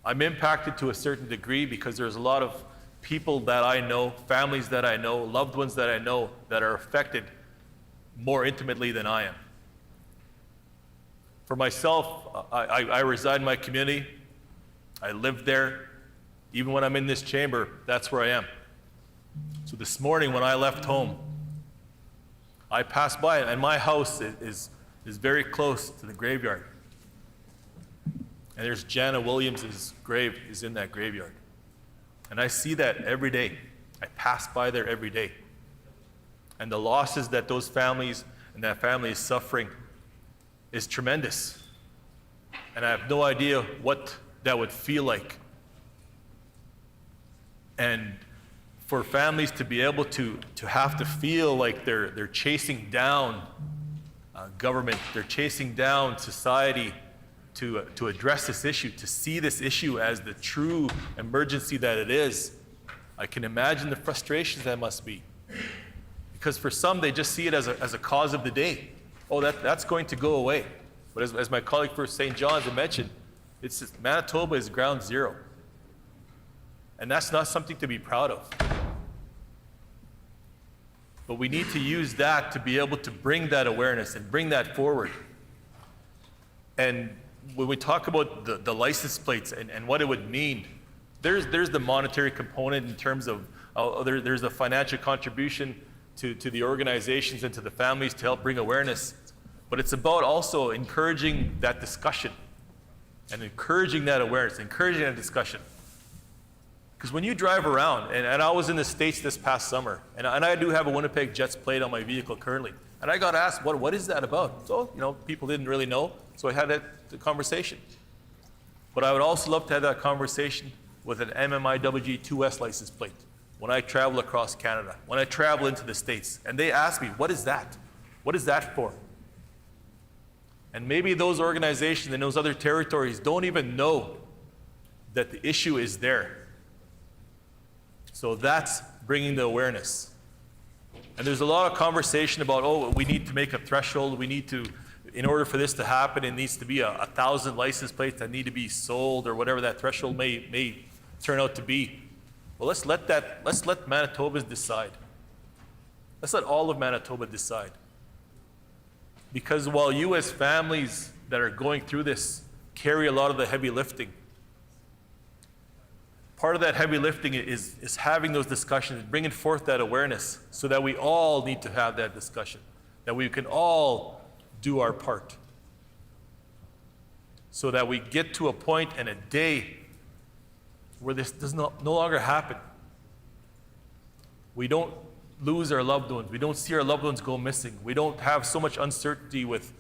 S8: I'm impacted to a certain degree because there's a lot of people that I know, families that I know, loved ones that I know that are affected more intimately than I am. For myself, I reside in my community. I live there. Even when I'm in this chamber, that's where I am. So this morning when I left home, I passed by it, and my house is very close to the graveyard. And there's Jana Williams's grave is in that graveyard. And I see that every day. I pass by there every day. And the losses that those families and that family is suffering is tremendous. And I have no idea what that would feel like. And for families to be able to have to feel like they're chasing down government, they're chasing down society to address this issue, to see this issue as the true emergency that it is, I can imagine the frustrations that must be. Because for some, they just see it as a cause of the day. Oh, that's going to go away. But as my colleague for St. John's had mentioned, Manitoba is ground zero. And that's not something to be proud of. But we need to use that to be able to bring that awareness and bring that forward. And when we talk about the license plates and what it would mean, there's the monetary component in terms of, there's a financial contribution to the organizations and to the families to help bring awareness. But it's about also encouraging that discussion and encouraging that awareness, encouraging that discussion. Because when you drive around, and I was in the States this past summer, and I do have a Winnipeg Jets plate on my vehicle currently, and I got asked, what is that about? So, people didn't really know, so I had that conversation. But I would also love to have that conversation with an MMIWG2S license plate when I travel across Canada, when I travel into the States, and they ask me, what is that? What is that for? And maybe those organizations in those other territories don't even know that the issue is there. So that's bringing the awareness. And there's a lot of conversation about, we need to make a threshold. We need to, in order for this to happen, it needs to be 1,000 license plates that need to be sold or whatever that threshold may turn out to be. Well, let's let Manitobans decide. Let's let all of Manitoba decide. Because while you as families that are going through this carry a lot of the heavy lifting, part of that heavy lifting is having those discussions, bringing forth that awareness so that we all need to have that discussion, that we can all do our part, so that we get to a point and a day where this does no longer happen. We don't lose our loved ones. We don't see our loved ones go missing. We don't have so much uncertainty with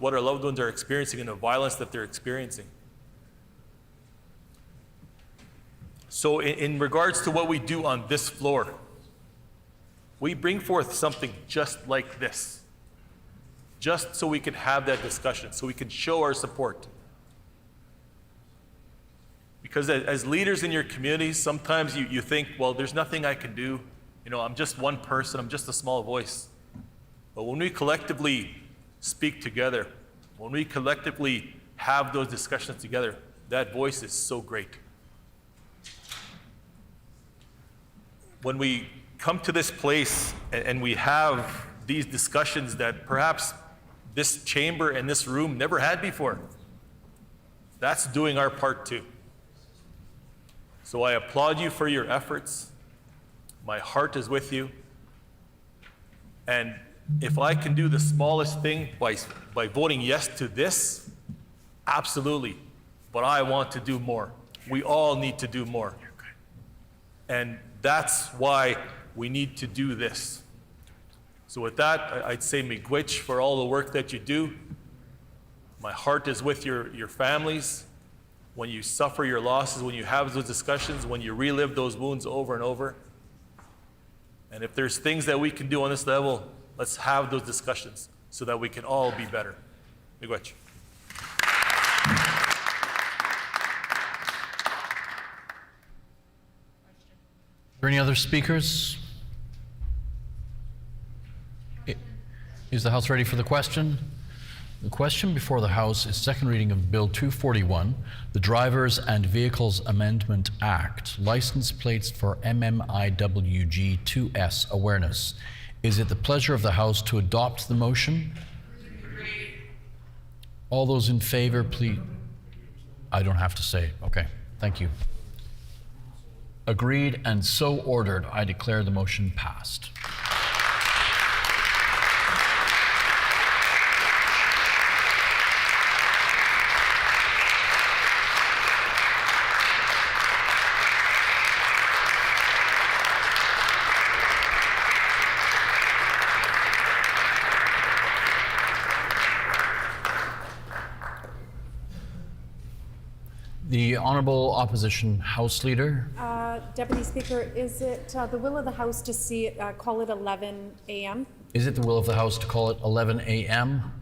S8: what our loved ones are experiencing and the violence that they're experiencing. So in regards to what we do on this floor, we bring forth something just like this, just so we can have that discussion, so we can show our support. Because as leaders in your communities, sometimes you think, well, there's nothing I can do. You know, I'm just one person, I'm just a small voice. But when we collectively speak together, when we collectively have those discussions together, that voice is so great. When we come to this place and we have these discussions that perhaps this chamber and this room never had before, that's doing our part too. So I applaud you for your efforts. My heart is with you. And if I can do the smallest thing by voting yes to this, absolutely. But I want to do more. We all need to do more. And that's why we need to do this. So with that, I'd say miigwech for all the work that you do. My heart is with your families. When you suffer your losses, when you have those discussions, when you relive those wounds over and over. And if there's things that we can do on this level, let's have those discussions so that we can all be better. Miigwech.
S2: Are there any other speakers? Is the House ready for the question? The question before the House is second reading of Bill 241, the Drivers and Vehicles Amendment Act, license plates for MMIWG 2S awareness. Is it the pleasure of the House to adopt the motion? Agreed. All those in favor, please. I don't have to say. Okay, thank you. Agreed and so ordered. I declare the motion passed. The Honourable Opposition House Leader.
S9: Deputy Speaker, is it the will of the House to see it, call it 11 a.m.?
S2: Is it the will of the House to call it 11 a.m.?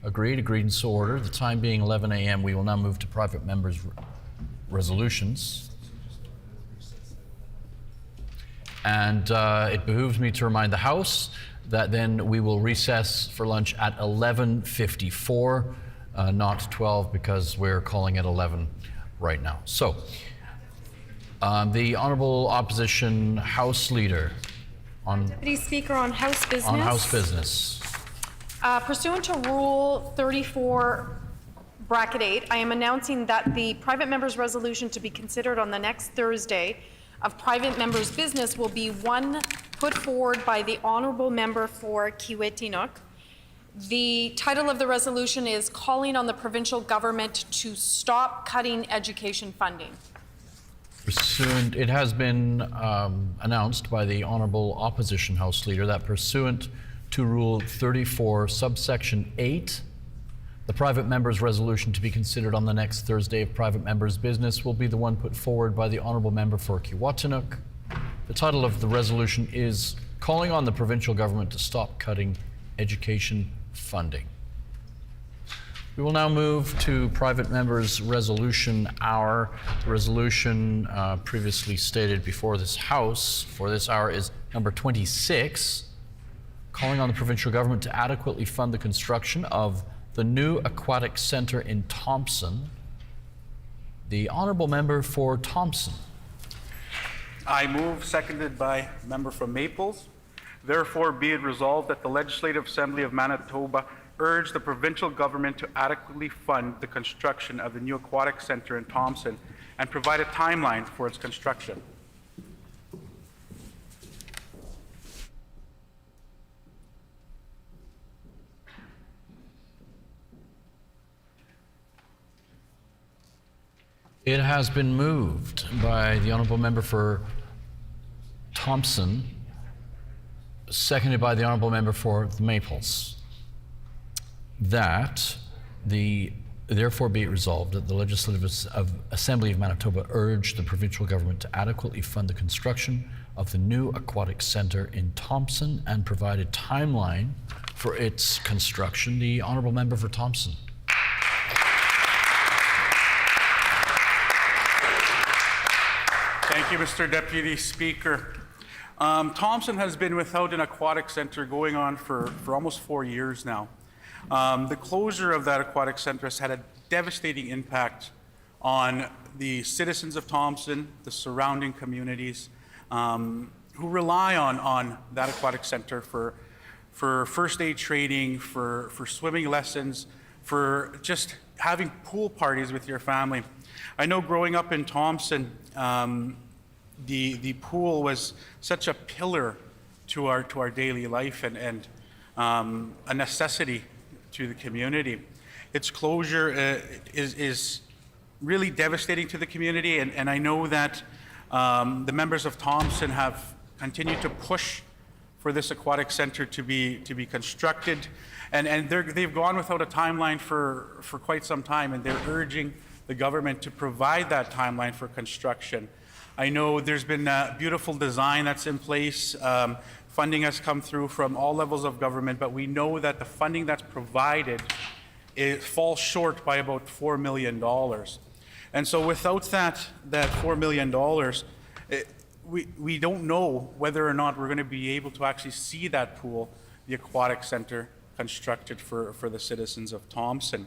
S2: Agreed, agreed and so ordered. The time being 11 a.m., we will now move to private members' resolutions. And it behooves me to remind the House that then we will recess for lunch at 11:54. Not 12 because we're calling it 11 right now. So, the Honourable Opposition House Leader on
S9: Deputy Speaker, on House business.
S2: On House business.
S9: Pursuant to Rule 34, bracket 8, I am announcing that the private member's resolution to be considered on the next Thursday of private member's business will be one put forward by the Honourable Member for Kiiwetinoong. The title of the resolution is calling on the provincial government to stop cutting education funding.
S2: Pursuant, it has been announced by the Honourable Opposition House Leader that pursuant to Rule 34, subsection 8, the private member's resolution to be considered on the next Thursday of private member's business will be the one put forward by the Honourable Member for Kiiwetinoong. The title of the resolution is calling on the provincial government to stop cutting education funding. We will now move to private members' resolution hour. The resolution previously stated before this House for this hour is number 26, calling on the provincial government to adequately fund the construction of the new aquatic centre in Thompson. The Honourable Member for Thompson.
S10: I move, seconded by member from Maples. Therefore, be it resolved that the Legislative Assembly of Manitoba urge the provincial government to adequately fund the construction of the new aquatic centre in Thompson and provide a timeline for its construction.
S2: It has been moved by the Honourable Member for Thompson seconded by the honourable member for the Maples, that therefore be it resolved that the Legislative Assembly of Manitoba urge the provincial government to adequately fund the construction of the new aquatic centre in Thompson and provide a timeline for its construction. The honourable member for Thompson.
S10: Thank you, Mr. Deputy Speaker. Thompson has been without an aquatic centre going on for almost 4 years now. The closure of that aquatic centre has had a devastating impact on the citizens of Thompson, the surrounding communities, who rely on that aquatic centre for first aid training, for swimming lessons, for just having pool parties with your family. I know growing up in Thompson, the pool was such a pillar to our daily life and a necessity to the community. Its closure is really devastating to the community, and I know that the members of Thompson have continued to push for this aquatic center to be constructed, and they've gone without a timeline for quite some time, and they're urging the government to provide that timeline for construction. I know there's been a beautiful design that's in place. Funding has come through from all levels of government, but we know that the funding that's provided falls short by about $4 million. And so without that $4 million, we don't know whether or not we're going to be able to actually see that pool, the aquatic center, constructed for the citizens of Thompson.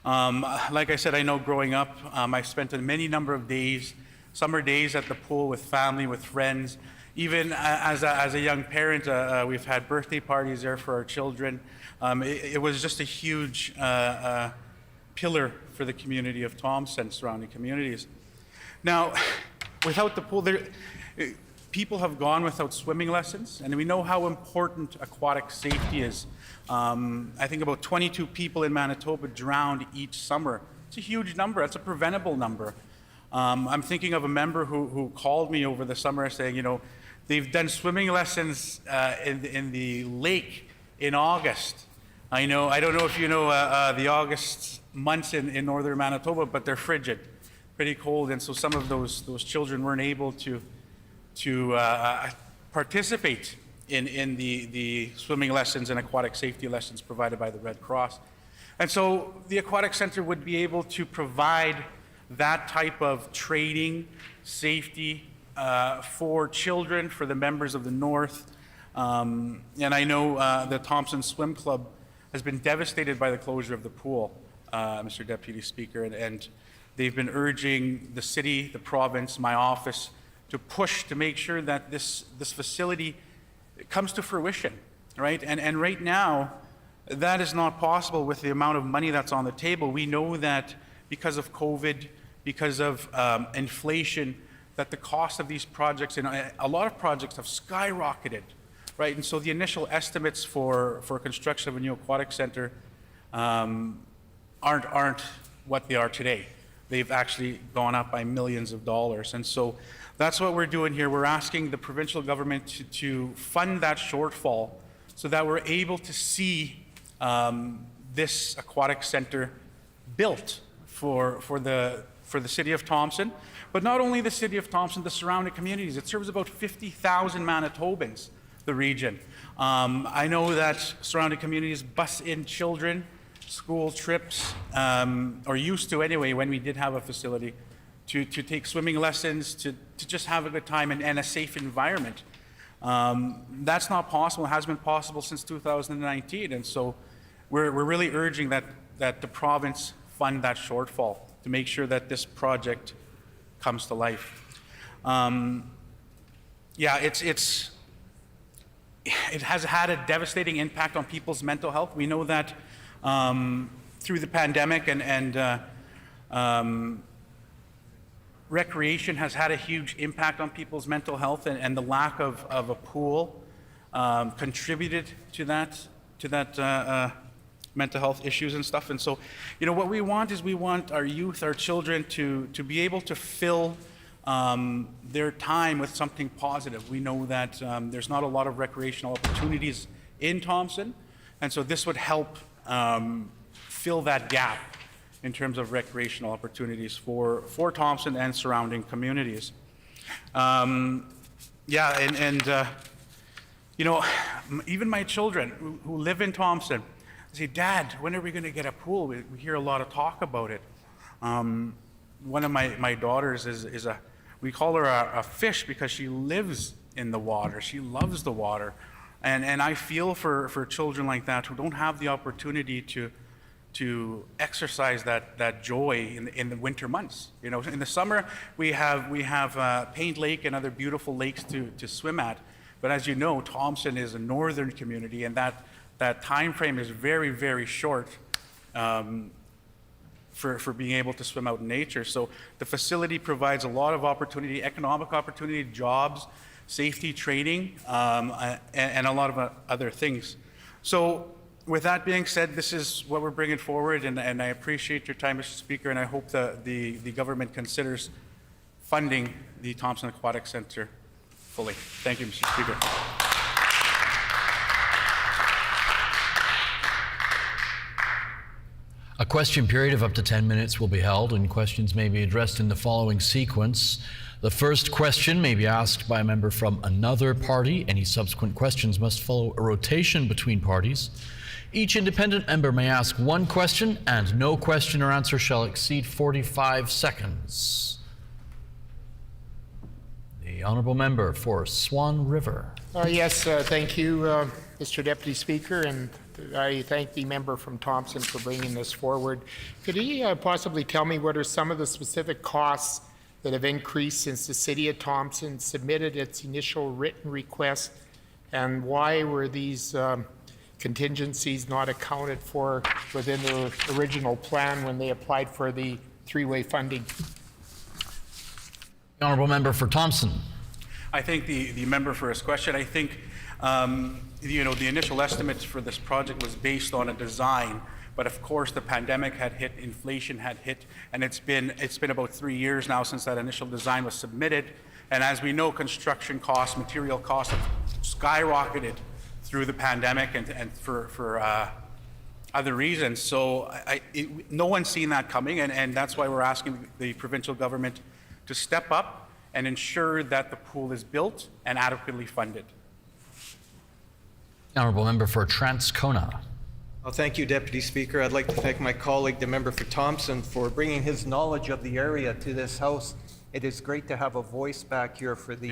S10: Like I said, I know growing up, I spent a many number of days, summer days at the pool with family, with friends. Even as a young parent, we've had birthday parties there for our children. It was just a huge pillar for the community of Thompson, surrounding communities. Now, without the pool, people have gone without swimming lessons, and we know how important aquatic safety is. I think about 22 people in Manitoba drowned each summer. It's a huge number. That's a preventable number. I'm thinking of a member who called me over the summer saying, they've done swimming lessons in the lake in August. I don't know if you know the August months in northern Manitoba, but they're frigid, pretty cold, and so some of those children weren't able to participate in the swimming lessons and aquatic safety lessons provided by the Red Cross. And so the aquatic center would be able to provide that type of training, safety for children, for the members of the North. And I know the Thompson Swim Club has been devastated by the closure of the pool, Mr. Deputy Speaker, and they've been urging the city, the province, my office, to push to make sure that this facility comes to fruition, right? And right now, that is not possible with the amount of money that's on the table. We know that because of COVID, because of inflation, that the cost of these projects, and a lot of projects have skyrocketed, right? And so the initial estimates for construction of a new aquatic center aren't what they are today. They've actually gone up by millions of dollars. And so that's what we're doing here. We're asking the provincial government to fund that shortfall so that we're able to see this aquatic center built for the city of Thompson, but not only the city of Thompson, the surrounding communities. It serves about 50,000 Manitobans, the region. I know that surrounding communities bus in children, school trips, or used to anyway when we did have a facility, to take swimming lessons, to just have a good time and a safe environment. That's not possible. It hasn't been possible since 2019, and so we're really urging that the province fund that shortfall to make sure that this project comes to life. It has had a devastating impact on people's mental health. We know that through the pandemic and recreation has had a huge impact on people's mental health, and the lack of a pool contributed to that mental health issues and stuff. And so, what we want is we want our youth, our children to be able to fill their time with something positive. We know that there's not a lot of recreational opportunities in Thompson, and so this would help fill that gap in terms of recreational opportunities for Thompson and surrounding communities. Yeah, and you know, even my children who live in Thompson say, "Dad, when are we going to get a pool?" We hear a lot of talk about it. One of my daughters is we call her a fish because she lives in the water. She loves the water. And I feel for children like that who don't have the opportunity to exercise that joy in the winter months. You know, in the summer we have Paint Lake and other beautiful lakes to swim at. But as you know, Thompson is a northern community, and that time frame is very, very short for being able to swim out in nature. So the facility provides a lot of opportunity, economic opportunity, jobs, safety training, and a lot of other things. So with that being said, this is what we're bringing forward, and I appreciate your time, Mr. Speaker, and I hope the government considers funding the Thompson Aquatic Center fully. Thank you, Mr. Speaker.
S2: A question period of up to 10 minutes will be held, and questions may be addressed in the following sequence. The first question may be asked by a member from another party. Any subsequent questions must follow a rotation between parties. Each independent member may ask one question, and no question or answer shall exceed 45 seconds. The honourable member for Swan River.
S11: Yes, thank you, Mr. Deputy Speaker, and I thank the member from Thompson for bringing this forward. Could he possibly tell me what are some of the specific costs that have increased since the City of Thompson submitted its initial written request, and why were these contingencies not accounted for within the original plan when they applied for the three-way funding?
S2: The honourable member for Thompson.
S10: I thank the member for his question. I think you know, the initial estimates for this project was based on a design, but of course the pandemic had hit, inflation had hit, and it's been about 3 years now since that initial design was submitted. And as we know, construction costs, material costs have skyrocketed through the pandemic and for other reasons. So no one's seen that coming, and that's why we're asking the provincial government to step up and ensure that the pool is built and adequately funded.
S2: Honourable member for Transcona.
S12: Well, thank you, Deputy Speaker. I'd like to thank my colleague, the member for Thompson, for bringing his knowledge of the area to this House. It is great to have a voice back here for the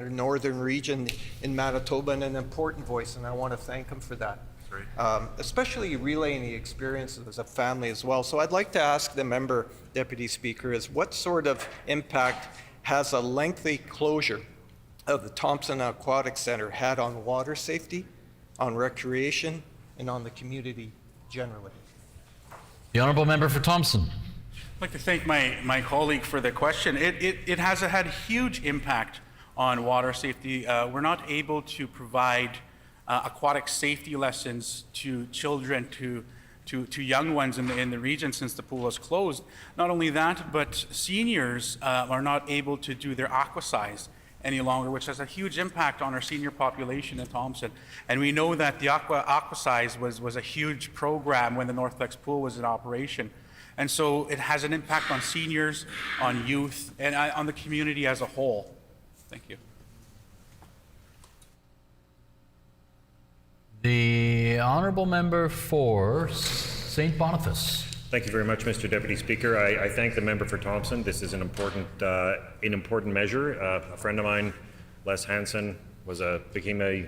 S12: northern region in Manitoba, and an important voice, and I want to thank him for that. Especially relaying the experiences as a family as well. So I'd like to ask the member, Deputy Speaker, is what sort of impact has a lengthy closure of the Thompson Aquatic Center had on water safety, on recreation, and on the community generally?
S2: The honourable member for Thompson.
S10: I'd like to thank my colleague for the question. It has had a huge impact on water safety. We're not able to provide aquatic safety lessons to children, to young ones in the region since the pool was closed. Not only that, but seniors are not able to do their aquasize any longer, which has a huge impact on our senior population in Thompson. And we know that the aquasize was a huge program when the Northflex pool was in operation. And so it has an impact on seniors, on youth, and on the community as a whole. Thank you.
S2: The honourable member for St. Boniface.
S13: Thank you very much, Mr. Deputy Speaker. I thank the member for Thompson. This is an important measure. A friend of mine, Les Hansen, became a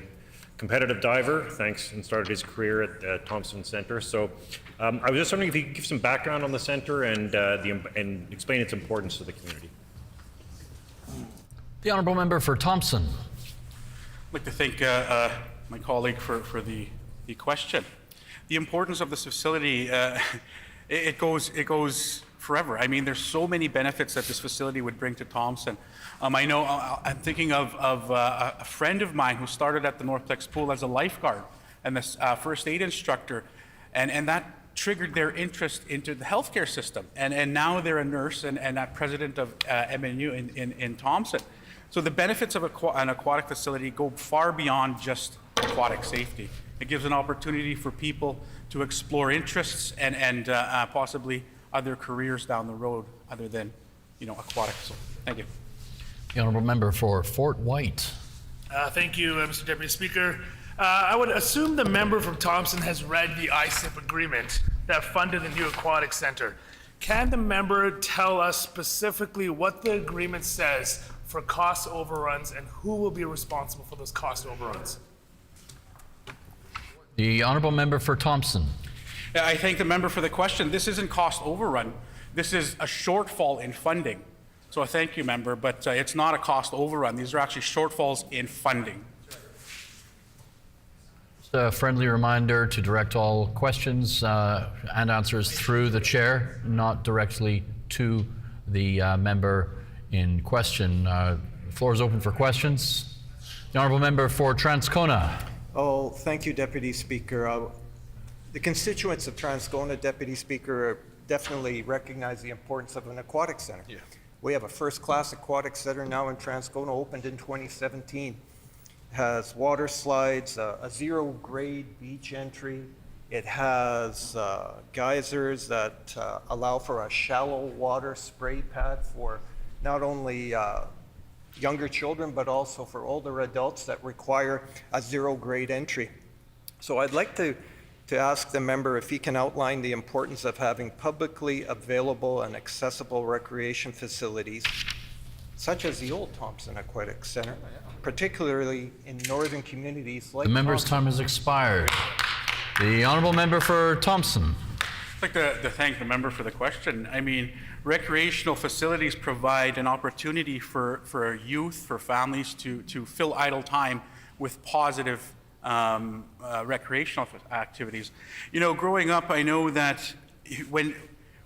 S13: competitive diver, and started his career at Thompson Centre. So I was just wondering if you could give some background on the centre and explain its importance to the community.
S2: The honourable member for Thompson.
S10: I'd like to thank my colleague for the question. The importance of this facility, it goes forever. I mean, there's so many benefits that this facility would bring to Thompson. I know I'm thinking of a friend of mine who started at the Northflex pool as a lifeguard and this first aid instructor, and that triggered their interest into the healthcare system. And now they're a nurse and a president of MNU in Thompson. So the benefits of an aquatic facility go far beyond just aquatic safety. It gives an opportunity for people to explore interests and possibly other careers down the road other than, aquatics. So, thank you.
S2: The honourable member for Fort White.
S14: Thank you, Mr. Deputy Speaker. I would assume the member from Thompson has read the ISIP agreement that funded the new aquatic center. Can the member tell us specifically what the agreement says for cost overruns and who will be responsible for those cost overruns?
S2: The honourable member for Thompson.
S10: I thank the member for the question. This isn't cost overrun. This is a shortfall in funding. So thank you, member, but it's not a cost overrun. These are actually shortfalls in funding.
S2: Just a friendly reminder to direct all questions and answers through the chair, not directly to the member in question. The floor is open for questions. The honourable member for Transcona.
S12: Oh, thank you, Deputy Speaker. The constituents of Transcona, Deputy Speaker, definitely recognize the importance of an aquatic center. Yeah. We have a first-class aquatic center now in Transcona, opened in 2017. Has water slides, a zero-grade beach entry. It has geysers that allow for a shallow water spray pad for not only younger children, but also for older adults that require a zero-grade entry. So I'd like to ask the member if he can outline the importance of having publicly available and accessible recreation facilities, such as the old Thompson Aquatic Center, particularly in northern communities like
S2: The member's
S12: Thompson.
S2: time has expired. The honourable member for Thompson.
S10: I'd like to thank the member for the question. I mean, recreational facilities provide an opportunity for youth, for families to fill idle time with positive recreational activities. Growing up, I know that when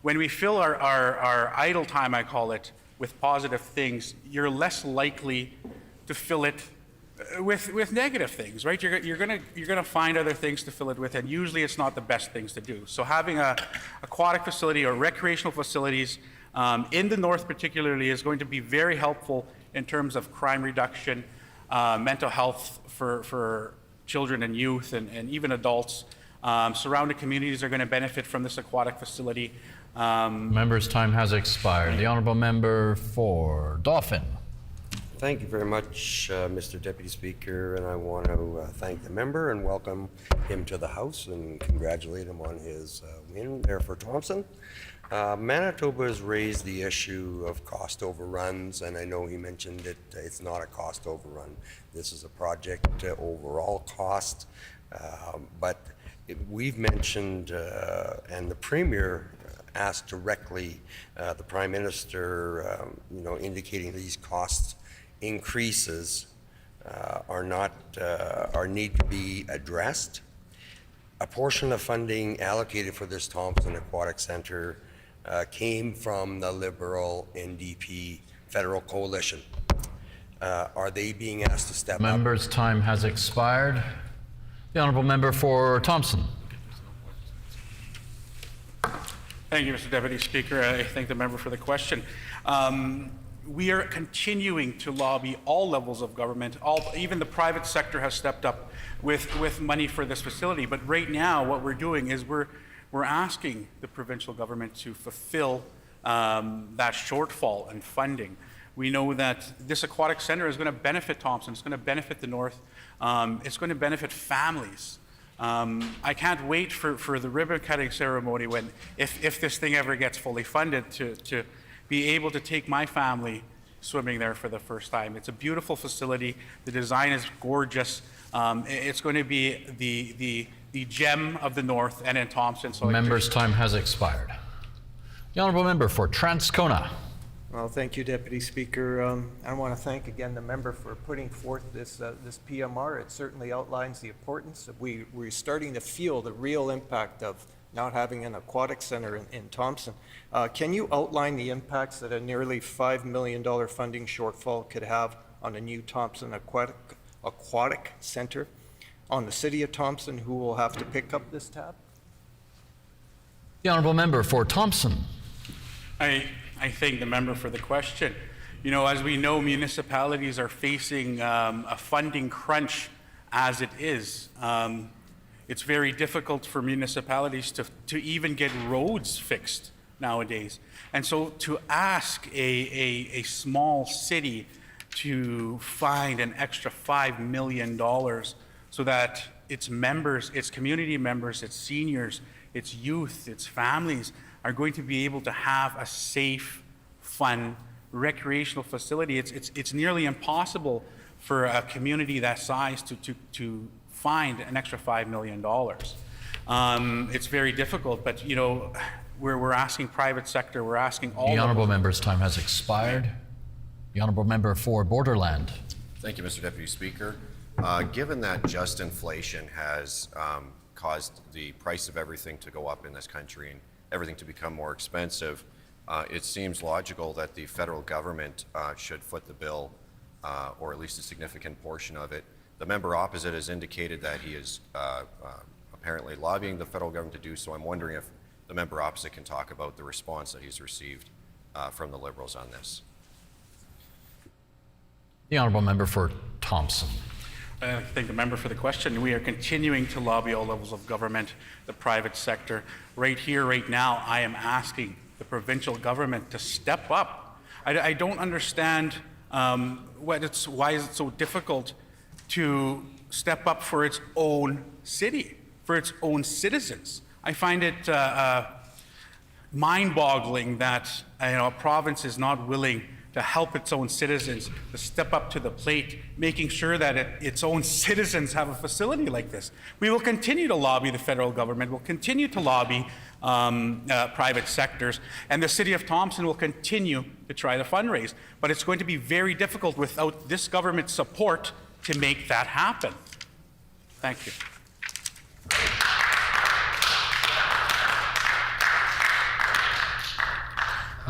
S10: we fill our idle time, I call it, with positive things, you're less likely to fill it with negative things, right? You're gonna find other things to fill it with, and usually it's not the best things to do. So having a aquatic facility or recreational facilities in the north particularly is going to be very helpful in terms of crime reduction, mental health for children and youth and even adults. Surrounding communities are going to benefit from this aquatic facility.
S2: Member's time has expired. The honourable member for Dauphin.
S15: Thank you very much, Mr. Deputy Speaker, and I want to thank the member and welcome him to the House and congratulate him on his win there for Thompson. Manitoba has raised the issue of cost overruns, and I know he mentioned that it's not a cost overrun. This is a project overall cost, but we've mentioned, and the Premier asked directly the Prime Minister, indicating these cost increases are need to be addressed. A portion of funding allocated for this Thompson Aquatic Center came from the Liberal NDP federal coalition. Are they being asked to step up?
S2: Member's time has expired. The honourable member for Thompson.
S10: Thank you, Mr. Deputy Speaker. I thank the member for the question. We are continuing to lobby all levels of government. Even the private sector has stepped up with money for this facility. But right now, what we're doing is we're asking the provincial government to fulfill that shortfall in funding. We know that this aquatic center is going to benefit Thompson. It's going to benefit the North. It's going to benefit families. I can't wait for the ribbon cutting ceremony if this thing ever gets fully funded to be able to take my family swimming there for the first time. It's a beautiful facility. The design is gorgeous. It's going to be the gem of the North and in Thompson. So
S2: Member's time has expired. The honourable member for Transcona.
S12: Well, thank you, Deputy Speaker. I want to thank again the member for putting forth this PMR. It certainly outlines the importance. We're starting to feel the real impact of not having an aquatic center in Thompson. Can you outline the impacts that a nearly $5 million funding shortfall could have on a new Thompson aquatic center, on the city of Thompson, who will have to pick up this tab?
S2: The honourable member for Thompson.
S10: I thank the member for the question. You know, as we know, municipalities are facing a funding crunch as it is. It's very difficult for municipalities to even get roads fixed nowadays. And so to ask a small city to find an extra $5 million so that its members, its community members, its seniors, its youth, its families are going to be able to have a safe, fun, recreational facility. It's nearly impossible for a community that size to find an extra $5 million. It's very difficult, but you know, we're asking private sector, we're asking all.
S2: The honourable member's time has expired. The honourable member for Borderland.
S16: Thank you, Mr. Deputy Speaker. Given that just inflation has caused the price of everything to go up in this country and everything to become more expensive, it seems logical that the federal government should foot the bill, or at least a significant portion of it. The member opposite has indicated that he is apparently lobbying the federal government to do so. I'm wondering if the member opposite can talk about the response that he's received from the Liberals on this.
S2: The honourable member for Thompson.
S10: I thank the member for the question. We are continuing to lobby all levels of government, the private sector. Right here, right now, I am asking the provincial government to step up. I don't understand why is it so difficult to step up for its own city, for its own citizens. I find it mind-boggling that a province is not willing to help its own citizens, to step up to the plate, making sure that its own citizens have a facility like this. We will continue to lobby the federal government, we'll continue to lobby private sectors, and the City of Thompson will continue to try to fundraise. But it's going to be very difficult without this government's support to make that happen. Thank you.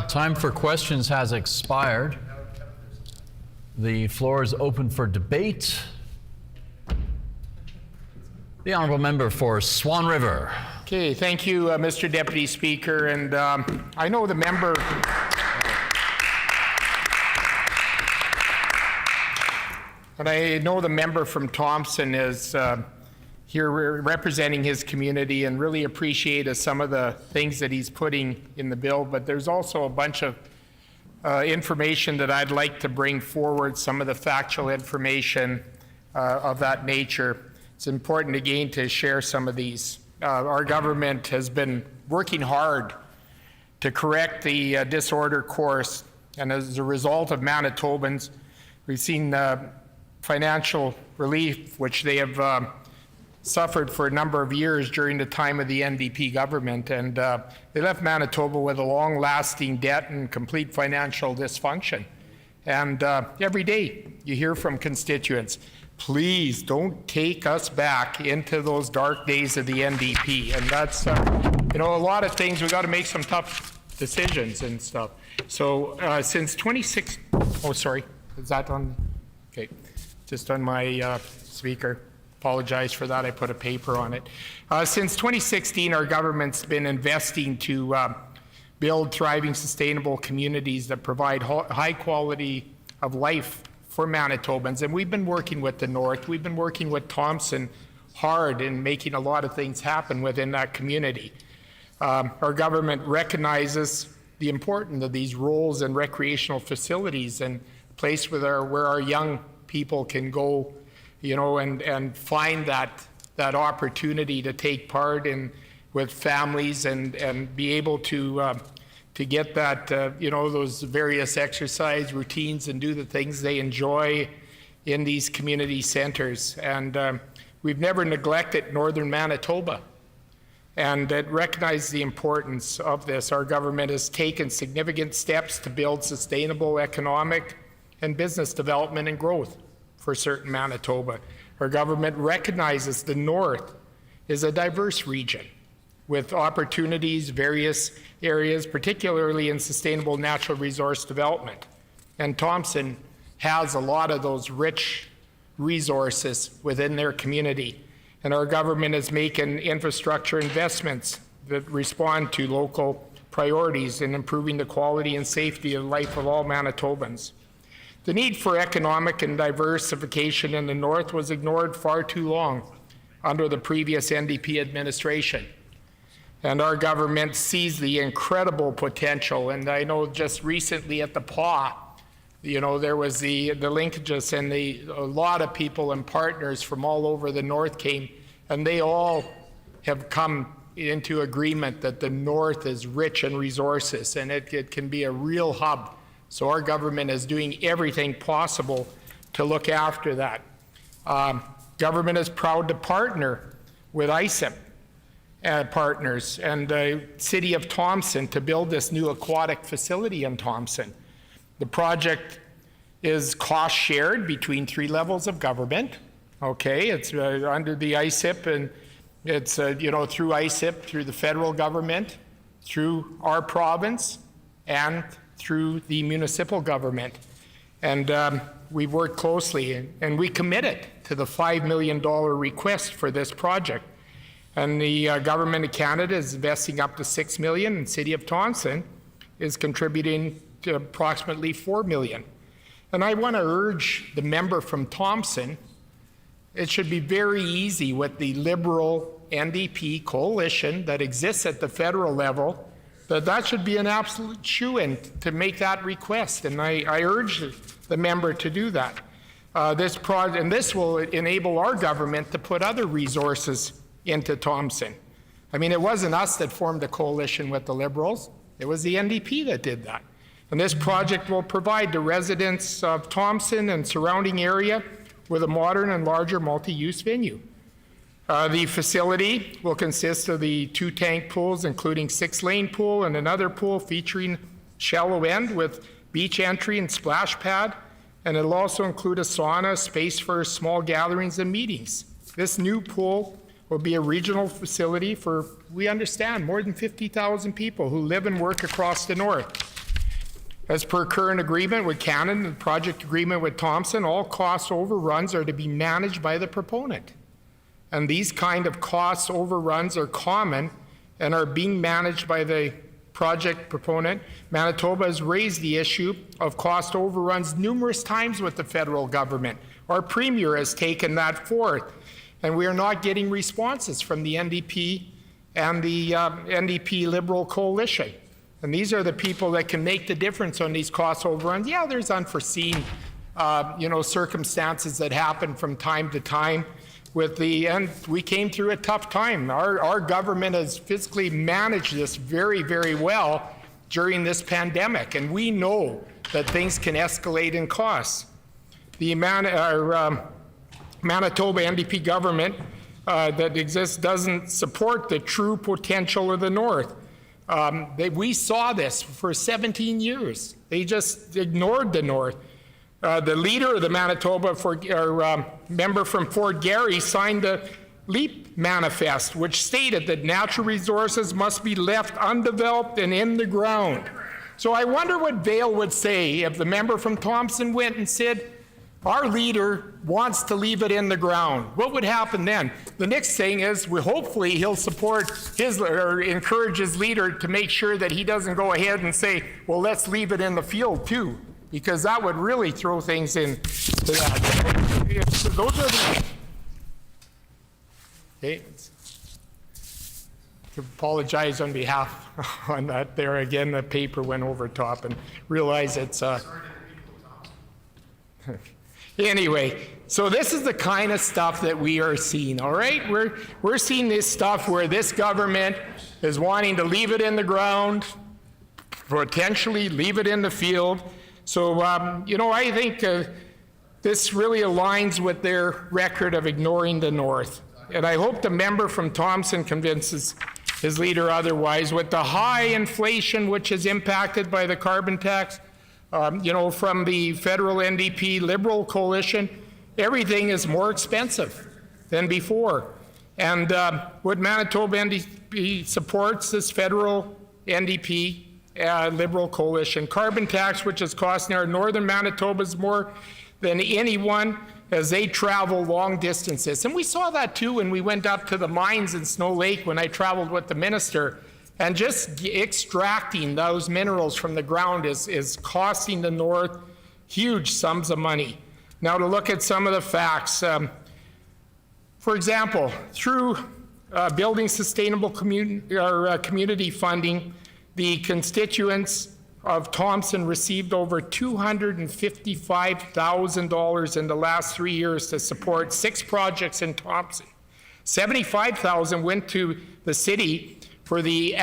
S2: Time for questions has expired. The floor is open for debate. The honourable member for Swan River.
S11: Okay, thank you, Mr. Deputy Speaker. And I know the member. And I know the member from Thompson is here representing his community and really appreciate some of the things that he's putting in the bill. But there's also a bunch of information that I'd like to bring forward, some of the factual information of that nature. It's important again to share some of these. Our government has been working hard to correct the disorder course, and as a result of Manitobans, we've seen financial relief, which they have suffered for a number of years during the time of the NDP government, and they left Manitoba with a long-lasting debt and complete financial dysfunction. And every day you hear from constituents, please don't take us back into those dark days of the NDP. And that's, a lot of things, we've got to make some tough decisions and stuff. So since 26, oh, sorry, is that on? Okay, just on my speaker. Apologize for that, I put a paper on it. Since 2016, our government's been investing to build thriving, sustainable communities that provide high quality of life for Manitobans. And we've been working with the North, we've been working with Thompson hard in making a lot of things happen within that community. Our government recognizes the importance of these roles and recreational facilities and a place where our young people can go, and find that opportunity to take part in with families and be able to get that, those various exercise routines and do the things they enjoy in these community centers. And we've never neglected Northern Manitoba. And it recognizes the importance of this. Our government has taken significant steps to build sustainable economic and business development and growth for certain Manitoba. Our government recognizes the North is a diverse region with opportunities, various areas, particularly in sustainable natural resource development. And Thompson has a lot of those rich resources within their community. And our government is making infrastructure investments, that respond to local priorities in improving the quality and safety of life of all Manitobans. The need for economic and diversification in the north was ignored far too long under the previous NDP administration. And our government sees the incredible potential. And I know just recently at the PAW, there was the linkages, and a lot of people and partners from all over the north came, and they all have come into agreement that the north is rich in resources and it can be a real hub. So our government is doing everything possible to look after that. Government is proud to partner with ISIP partners and the City of Thompson to build this new aquatic facility in Thompson. The project is cost shared between 3 levels of government. Okay, it's under the ISIP, and it's through ISIP, through the federal government, through our province, and through the municipal government. And we've worked closely, and we committed to the $5 million request for this project. And the government of Canada is investing up to $6 million, and City of Thompson is contributing to approximately $4 million. And I want to urge the member from Thompson, it should be very easy with the Liberal NDP coalition that exists at the federal level, that should be an absolute shoo-in to make that request. And I urge the member to do that. This will enable our government to put other resources into Thompson. I mean, it wasn't us that formed a coalition with the Liberals. It was the NDP that did that. And this project will provide the residents of Thompson and surrounding area with a modern and larger multi-use venue. The facility will consist of the 2 tank pools, including 6-lane pool and another pool featuring shallow end with beach entry and splash pad. And it'll also include a sauna, space for small gatherings and meetings. This new pool will be a regional facility for, we understand, more than 50,000 people who live and work across the north. As per current agreement with Canada and project agreement with Thompson, all cost overruns are to be managed by the proponent. And these kind of cost overruns are common and are being managed by the project proponent. Manitoba has raised the issue of cost overruns numerous times with the federal government. Our premier has taken that forth, and we are not getting responses from the NDP and the NDP Liberal coalition. And these are the people that can make the difference on these cost overruns. Yeah, there's unforeseen, circumstances that happen from time to time. And we came through a tough time. Our government has fiscally managed this very, very well during this pandemic, and we know that things can escalate in costs. The Manitoba NDP government that exists doesn't support the true potential of the North. We saw this for 17 years. They just ignored the North. The leader of the Manitoba, member from Fort Garry, signed the LEAP manifest, which stated that natural resources must be left undeveloped and in the ground. So I wonder what Vail would say if the member from Thompson went and said, our leader wants to leave it in the ground. What would happen then? The next thing is, hopefully he'll support or encourage his leader to make sure that he doesn't go ahead and say, well, let's leave it in the field too, because that would really throw things into that. So those are the... Okay. To apologize on behalf on that there. Again, the paper went over top, and realize it's... Anyway, so this is the kind of stuff that we are seeing, all right? We're seeing this stuff where this government is wanting to leave it in the ground, potentially leave it in the field. So, I think this really aligns with their record of ignoring the North. And I hope the member from Thompson convinces his leader otherwise. With the high inflation which is impacted by the carbon tax, from the federal NDP Liberal coalition, everything is more expensive than before. And what Manitoba NDP supports this federal NDP Liberal coalition. Carbon tax, which is costing our northern Manitobas more than anyone as they travel long distances. And we saw that too when we went up to the mines in Snow Lake when I traveled with the minister. And just extracting those minerals from the ground is costing the North huge sums of money. Now to look at some of the facts. For example, through building sustainable community funding, the constituents of Thompson received over $255,000 in the last 3 years to support 6 projects in Thompson. $75,000 went to the city for the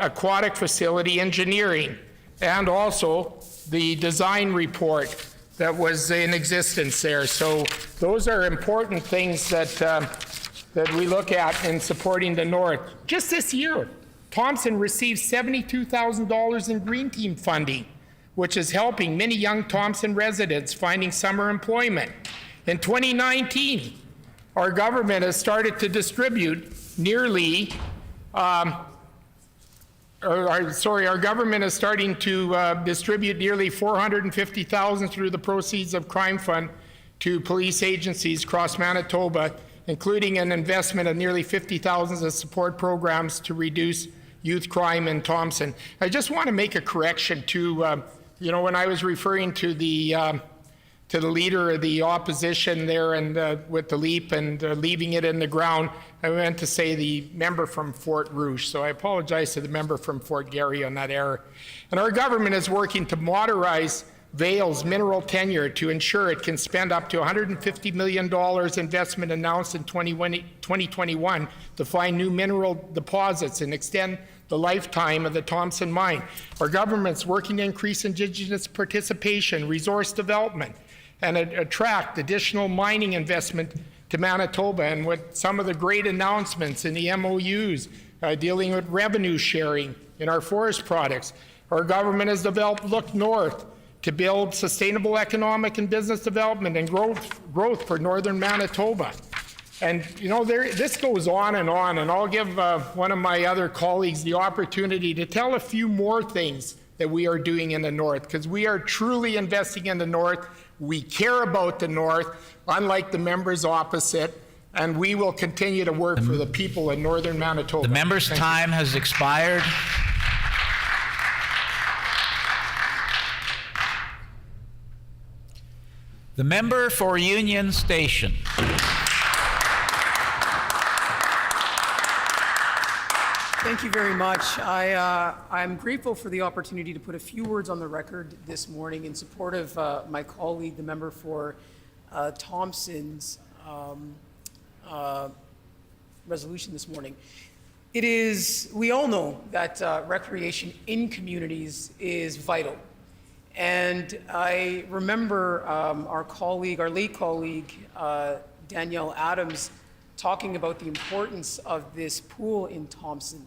S11: aquatic facility engineering, and also the design report that was in existence there. So those are important things that we look at in supporting the North. Just this year, Thompson received $72,000 in Green Team funding, which is helping many young Thompson residents finding summer employment. In 2019, our government has started to distribute nearly, our government is starting to distribute nearly $450,000 through the proceeds of Crime Fund to police agencies across Manitoba, including an investment of nearly $50,000 to support programs to reduce youth crime in Thompson. I just want to make a correction to, when I was referring to the leader of the opposition there and with the LEAP and leaving it in the ground, I meant to say the member from Fort Rouge. So I apologize to the member from Fort Garry on that error. And our government is working to modernize Vail's mineral tenure to ensure it can spend up to $150 million investment announced in 2021 to find new mineral deposits and extend the lifetime of the Thompson mine. Our government's working to increase Indigenous participation, resource development, and attract additional mining investment to Manitoba. And with some of the great announcements in the MOUs dealing with revenue sharing in our forest products, our government has developed Look North to build sustainable economic and business development and growth for northern Manitoba. And this goes on, and I'll give one of my other colleagues the opportunity to tell a few more things that we are doing in the North, because we are truly investing in the North. We care about the North, unlike the members opposite, and we will continue to work for the people in northern Manitoba.
S2: The member's time has expired. The member for Union Station.
S17: Thank you very much. I'm grateful for the opportunity to put a few words on the record this morning in support of my colleague, the member for Thompson's resolution this morning. We all know that recreation in communities is vital. And I remember our late colleague, Danielle Adams, talking about the importance of this pool in Thompson.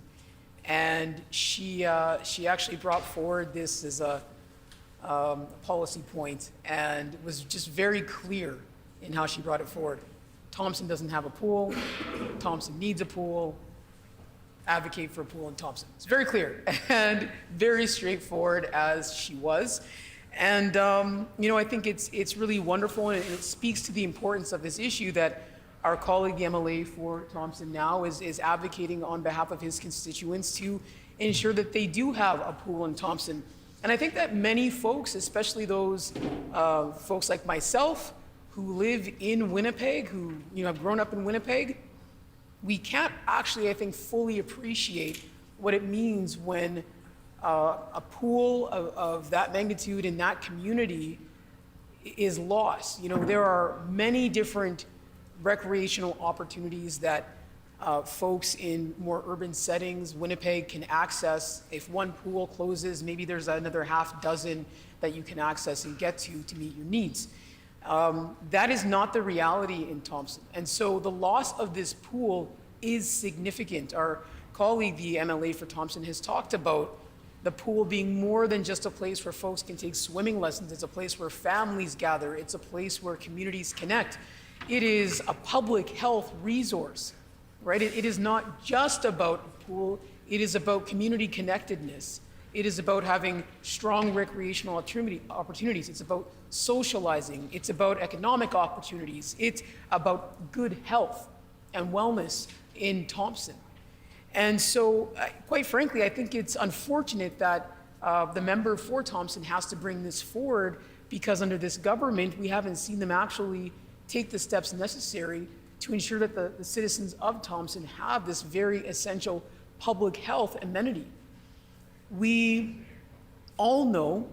S17: And she actually brought forward this as a policy point and was just very clear in how she brought it forward. Thompson doesn't have a pool. Thompson needs a pool. Advocate for a pool in Thompson. It's very clear and very straightforward, as she was. And, I think it's really wonderful, and it speaks to the importance of this issue that our colleague, the MLA for Thompson now, is advocating on behalf of his constituents to ensure that they do have a pool in Thompson. And I think that many folks, especially those folks like myself who live in Winnipeg, who have grown up in Winnipeg, we can't actually, I think, fully appreciate what it means when a pool of that magnitude in that community is lost. There are many different recreational opportunities that folks in more urban settings, Winnipeg, can access. If one pool closes, maybe there's another half dozen that you can access and get to meet your needs. That is not the reality in Thompson. And so the loss of this pool is significant. Our colleague, the MLA for Thompson, has talked about the pool being more than just a place where folks can take swimming lessons. It's a place where families gather. It's a place where communities connect. It is a public health resource, right? It is not just about a pool. It is about community connectedness. It is about having strong recreational opportunities. It's about socializing. It's about economic opportunities. It's about good health and wellness in Thompson. And so, quite frankly, I think it's unfortunate that the member for Thompson has to bring this forward, because under this government, we haven't seen them actually take the steps necessary to ensure that the citizens of Thompson have this very essential public health amenity. We all know,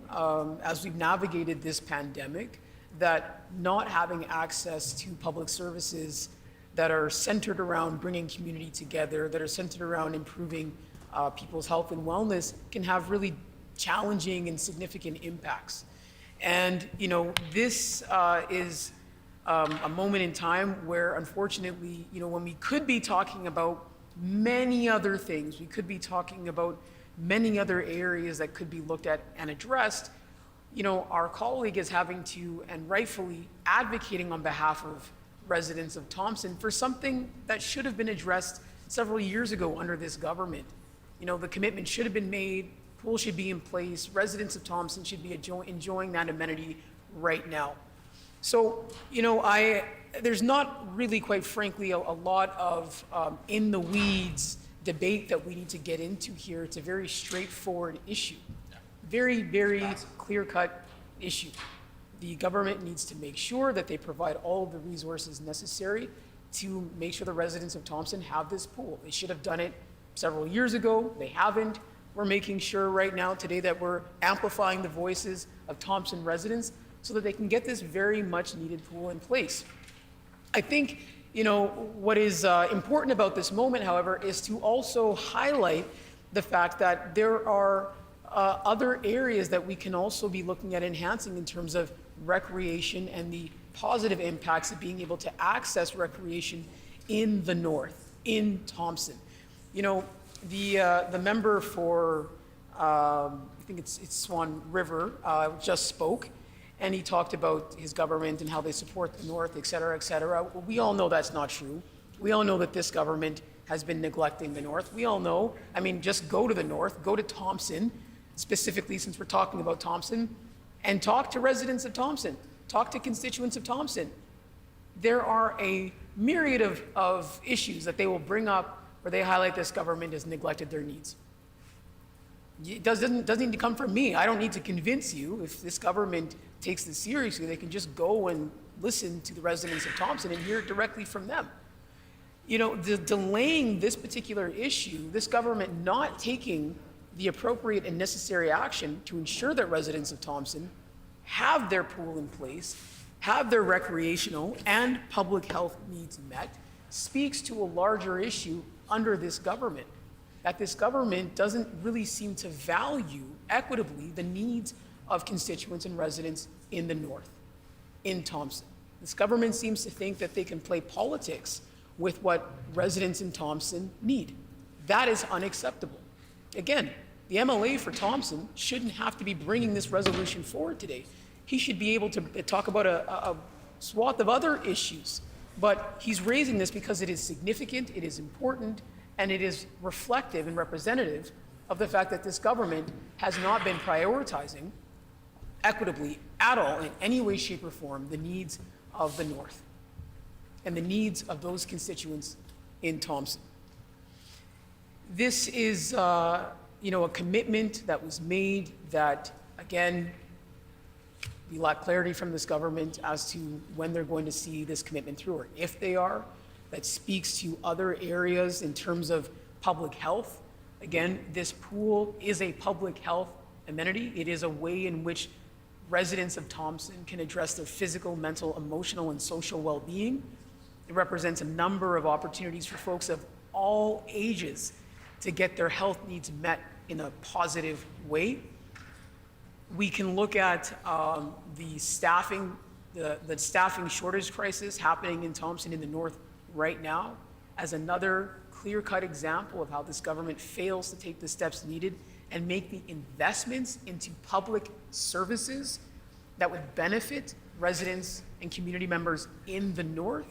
S17: as we've navigated this pandemic, that not having access to public services that are centered around bringing community together, that are centered around improving people's health and wellness, can have really challenging and significant impacts. And, you know, this is a moment in time where, unfortunately, you know, when we could be talking about many other things, we could be talking about many other areas that could be looked at and addressed, you know, our colleague is having to, and rightfully advocating on behalf of residents of Thompson for something that should have been addressed several years ago under this government. You know, the commitment should have been made, pool should be in place, residents of Thompson should be enjoying that amenity right now. So, you know, there's not really, quite frankly, a lot of in the weeds debate that we need to get into here. It's a very straightforward issue, very, very clear-cut issue. The government needs to make sure that they provide all of the resources necessary to make sure the residents of Thompson have this pool. They should have done it several years ago. They haven't. We're making sure right now today that we're amplifying the voices of Thompson residents so that they can get this very much needed pool in place. I think, you know, what is important about this moment, however, is to also highlight the fact that there are other areas that we can also be looking at enhancing in terms of recreation and the positive impacts of being able to access recreation in the north, in Thompson. You know, the member for, I think it's Swan River, just spoke, and he talked about his government and how they support the north, et cetera, et cetera. Well, we all know that's not true. We all know that this government has been neglecting the north. We all know, I mean, just go to the north, go to Thompson, specifically since we're talking about Thompson, and talk to residents of Thompson, talk to constituents of Thompson. There are a myriad of issues that they will bring up where they highlight this government has neglected their needs. It doesn't need to come from me. I don't need to convince you. If this government takes this seriously, they can just go and listen to the residents of Thompson and hear it directly from them. You know, delaying this particular issue, this government not taking the appropriate and necessary action to ensure that residents of Thompson have their pool in place, have their recreational and public health needs met, speaks to a larger issue under this government. That this government doesn't really seem to value equitably the needs of constituents and residents in the north, in Thompson. This government seems to think that they can play politics with what residents in Thompson need. That is unacceptable. Again, the MLA for Thompson shouldn't have to be bringing this resolution forward today. He should be able to talk about a swath of other issues, but he's raising this because it is significant, it is important, and it is reflective and representative of the fact that this government has not been prioritizing equitably at all in any way, shape, or form the needs of the north and the needs of those constituents in Thompson. This is you know, a commitment that was made that, again, we lack clarity from this government as to when they're going to see this commitment through, or if they are. That speaks to other areas in terms of public health. Again, this pool is a public health amenity. It is a way in which residents of Thompson can address their physical, mental, emotional, and social well-being. It represents a number of opportunities for folks of all ages to get their health needs met in a positive way. We can look at the staffing shortage crisis happening in Thompson in the north right now as another clear-cut example of how this government fails to take the steps needed and make the investments into public services that would benefit residents and community members in the north.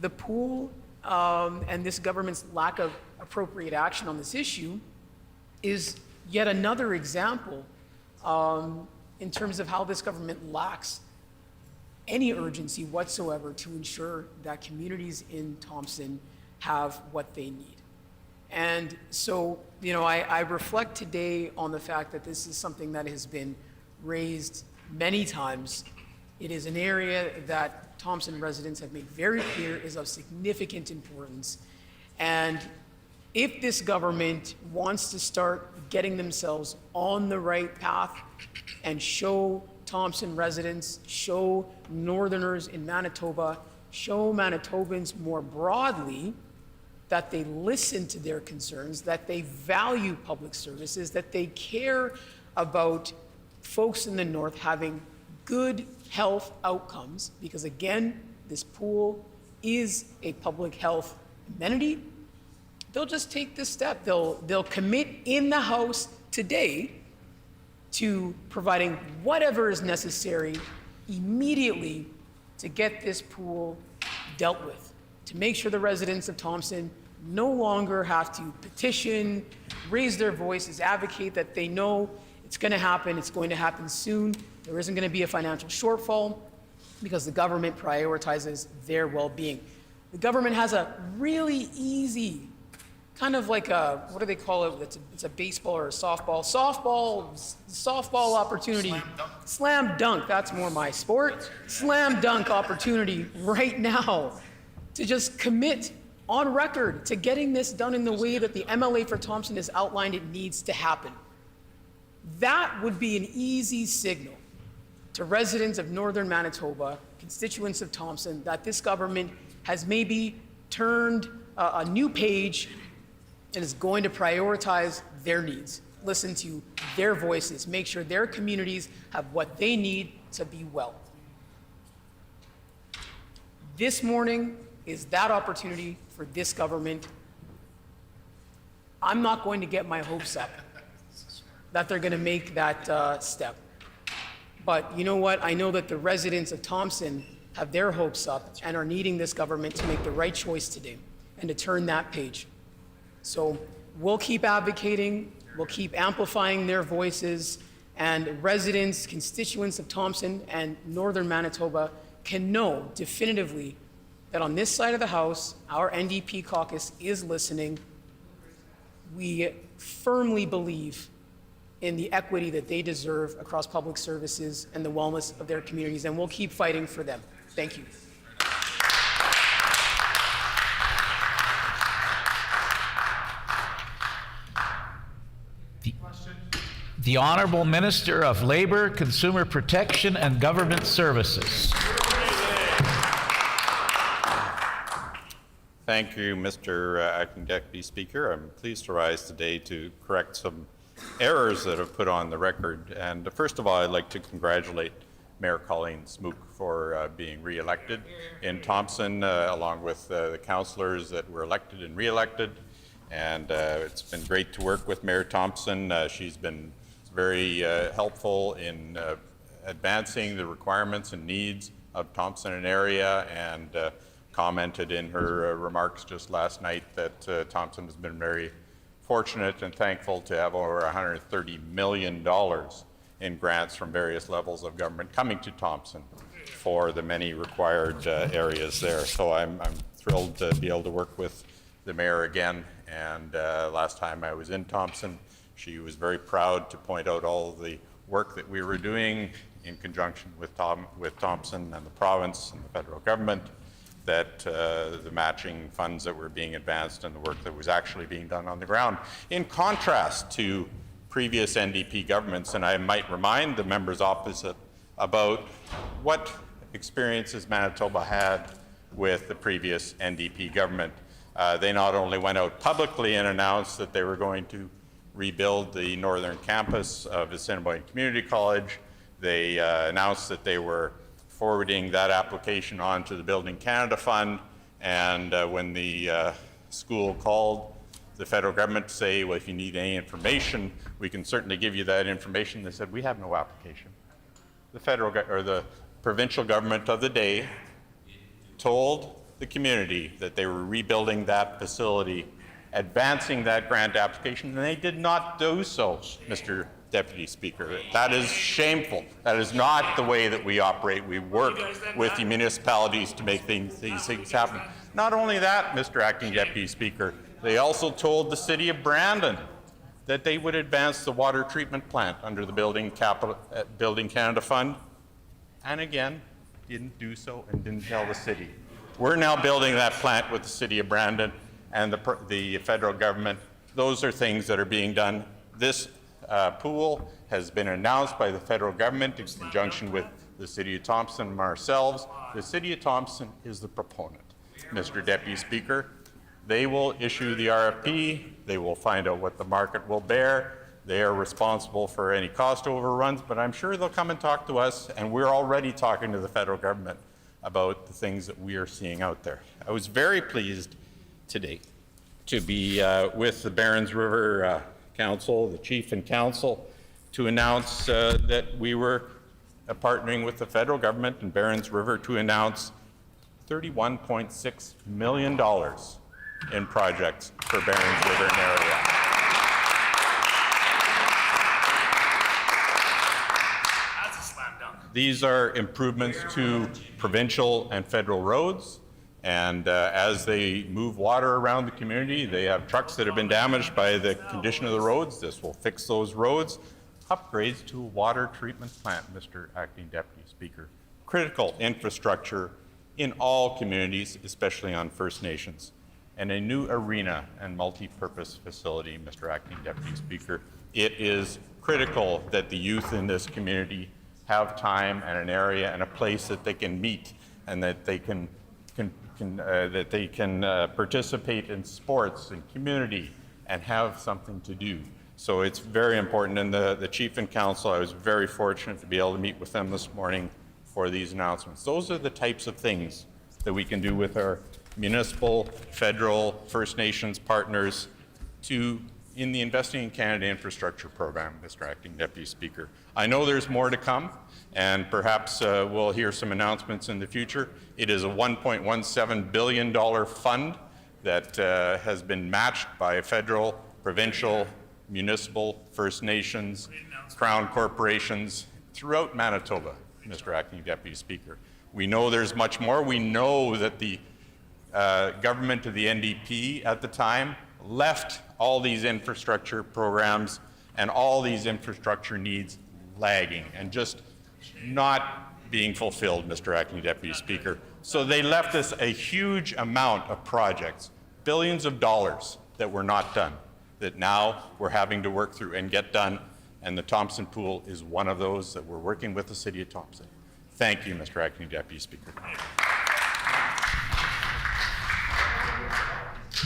S17: The pool and this government's lack of appropriate action on this issue is yet another example in terms of how this government lacks any urgency whatsoever to ensure that communities in Thompson have what they need. And so, I reflect today on the fact that this is something that has been raised many times. It is an area that Thompson residents have made very clear is of significant importance. And if this government wants to start getting themselves on the right path and show Thompson residents, show Northerners in Manitoba, show Manitobans more broadly that they listen to their concerns, that they value public services, that they care about folks in the North having good health outcomes, because again, this pool is a public health amenity, they'll just take this step. They'll commit in the House today to providing whatever is necessary immediately to get this pool dealt with, to make sure the residents of Thompson no longer have to petition, raise their voices, advocate that they know it's going to happen, it's going to happen soon. There isn't going to be a financial shortfall because the government prioritizes their well-being. The government has a really easy, kind of like a, what do they call it? It's a baseball or a softball. Softball opportunity. Slam dunk, that's more my sport. Slam dunk opportunity right now to just commit on record to getting this done in the way that the MLA for Thompson has outlined it needs to happen. That would be an easy signal to residents of Northern Manitoba, constituents of Thompson, that this government has maybe turned a new page and is going to prioritize their needs, listen to their voices, make sure their communities have what they need to be well. This morning is that opportunity for this government. I'm not going to get my hopes up that they're going to make that step. But you know what? I know that the residents of Thompson have their hopes up and are needing this government to make the right choice today and to turn that page. So we'll keep advocating, we'll keep amplifying their voices, and residents, constituents of Thompson and Northern Manitoba can know definitively that on this side of the House, our NDP caucus is listening. We firmly believe in the equity that they deserve across public services and the wellness of their communities, and we'll keep fighting for them. Thank you.
S18: The Honourable Minister of Labour, Consumer Protection and Government Services.
S19: Thank you, Mr. Acting Deputy Speaker. I'm pleased to rise today to correct some errors that have put on the record. And first of all, I'd like to congratulate Mayor Colleen Smook for being re-elected in Thompson, along with the councillors that were elected and re-elected. And it's been great to work with Mayor Thompson. She's been very helpful in advancing the requirements and needs of Thompson and area, and commented in her remarks just last night that Thompson has been very fortunate and thankful to have over $130 million in grants from various levels of government coming to Thompson for the many required areas there. So I'm thrilled to be able to work with the mayor again. And last time I was in Thompson, she was very proud to point out all the work that we were doing in conjunction with Thompson and the province and the federal government, that the matching funds that were being advanced and the work that was actually being done on the ground. In contrast to previous NDP governments, and I might remind the members opposite about what experiences Manitoba had with the previous NDP government. They not only went out publicly and announced that they were going to rebuild the northern campus of Assiniboine Community College, they announced that they were forwarding that application on to the Building Canada Fund, and when the school called the federal government to say, well, if you need any information, we can certainly give you that information, they said, we have no application. The federal or the provincial government of the day told the community that they were rebuilding that facility advancing that grant application, and they did not do so, Mr. Deputy Speaker. That is shameful. That is not the way that we operate. We work with the municipalities to make these things happen. Not only that, Mr. Acting Deputy Speaker, they also told the City of Brandon that they would advance the water treatment plant under the Building Canada Fund, and again, didn't do so and didn't tell the city. We're now building that plant with the City of Brandon and the federal government. Those are things that are being done. This pool has been announced by the federal government in conjunction with the City of Thompson and ourselves. The City of Thompson is the proponent, Mr. Deputy Speaker. They will issue the RFP. They will find out what the market will bear. They are responsible for any cost overruns, but I'm sure they'll come and talk to us, and we're already talking to the federal government about the things that we are seeing out there. I was very pleased today to be with the Barons River Council, the Chief and Council, to announce that we were partnering with the federal government and Barons River to announce $31.6 million in projects for Barons River and area.
S14: That's a slam dunk.
S19: These are improvements to provincial and federal roads, and as they move water around the community, they have trucks that have been damaged by the condition of the roads. This will fix those roads. Upgrades to a water treatment plant, Mr. Acting Deputy Speaker. Critical infrastructure in all communities, especially on First Nations. And a new arena and multi-purpose facility, Mr. Acting Deputy Speaker. It is critical that the youth in this community have time and an area and a place that they can meet, and that they can participate in sports and community and have something to do. So it's very important. And the Chief and Council, I was very fortunate to be able to meet with them this morning for these announcements. Those are the types of things that we can do with our municipal, federal, First Nations partners in the Investing in Canada Infrastructure Program, Mr. Acting Deputy Speaker. I know there's more to come, and perhaps we'll hear some announcements in the future. It is a $1.17 billion fund that has been matched by federal, provincial, municipal, First Nations, Crown corporations throughout Manitoba, Mr. Acting Deputy Speaker. We know there's much more. We know that the government of the NDP at the time left all these infrastructure programs and all these infrastructure needs lagging and just not being fulfilled, Mr. Acting Deputy Speaker. So they left us a huge amount of projects, billions of dollars that were not done, that now we're having to work through and get done, and the Thompson Pool is one of those that we're working with the City of Thompson. Thank you, Mr. Acting Deputy Speaker.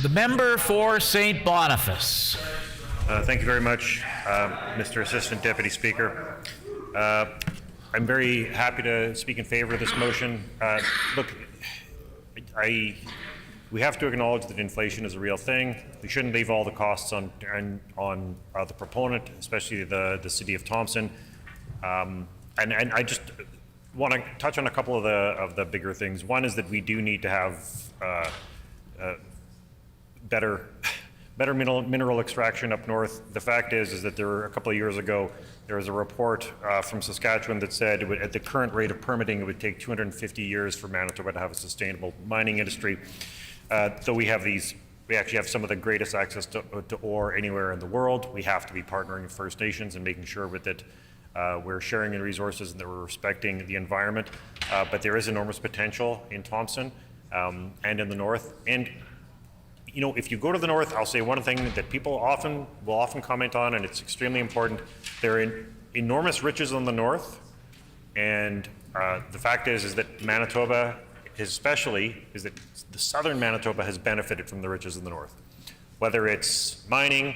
S18: The member for St. Boniface.
S13: Thank you very much, Mr. Assistant Deputy Speaker. I'm very happy to speak in favor of this motion. Look, we have to acknowledge that inflation is a real thing. We shouldn't leave all the costs on the proponent, especially the City of Thompson. And I just want to touch on a couple of the bigger things. One is that we do need to have better mineral extraction up north. The fact is that a couple of years ago, there was a report from Saskatchewan that said at the current rate of permitting, it would take 250 years for Manitoba to have a sustainable mining industry. So we actually have some of the greatest access to ore anywhere in the world. We have to be partnering with First Nations and making sure that we're sharing the resources and that we're respecting the environment. But there is enormous potential in Thompson and in the north. And you know, if you go to the north, I'll say one thing that people will often comment on, and it's extremely important. There are enormous riches in the north, and the fact is that Manitoba, especially, is that the southern Manitoba has benefited from the riches in the north, whether it's mining,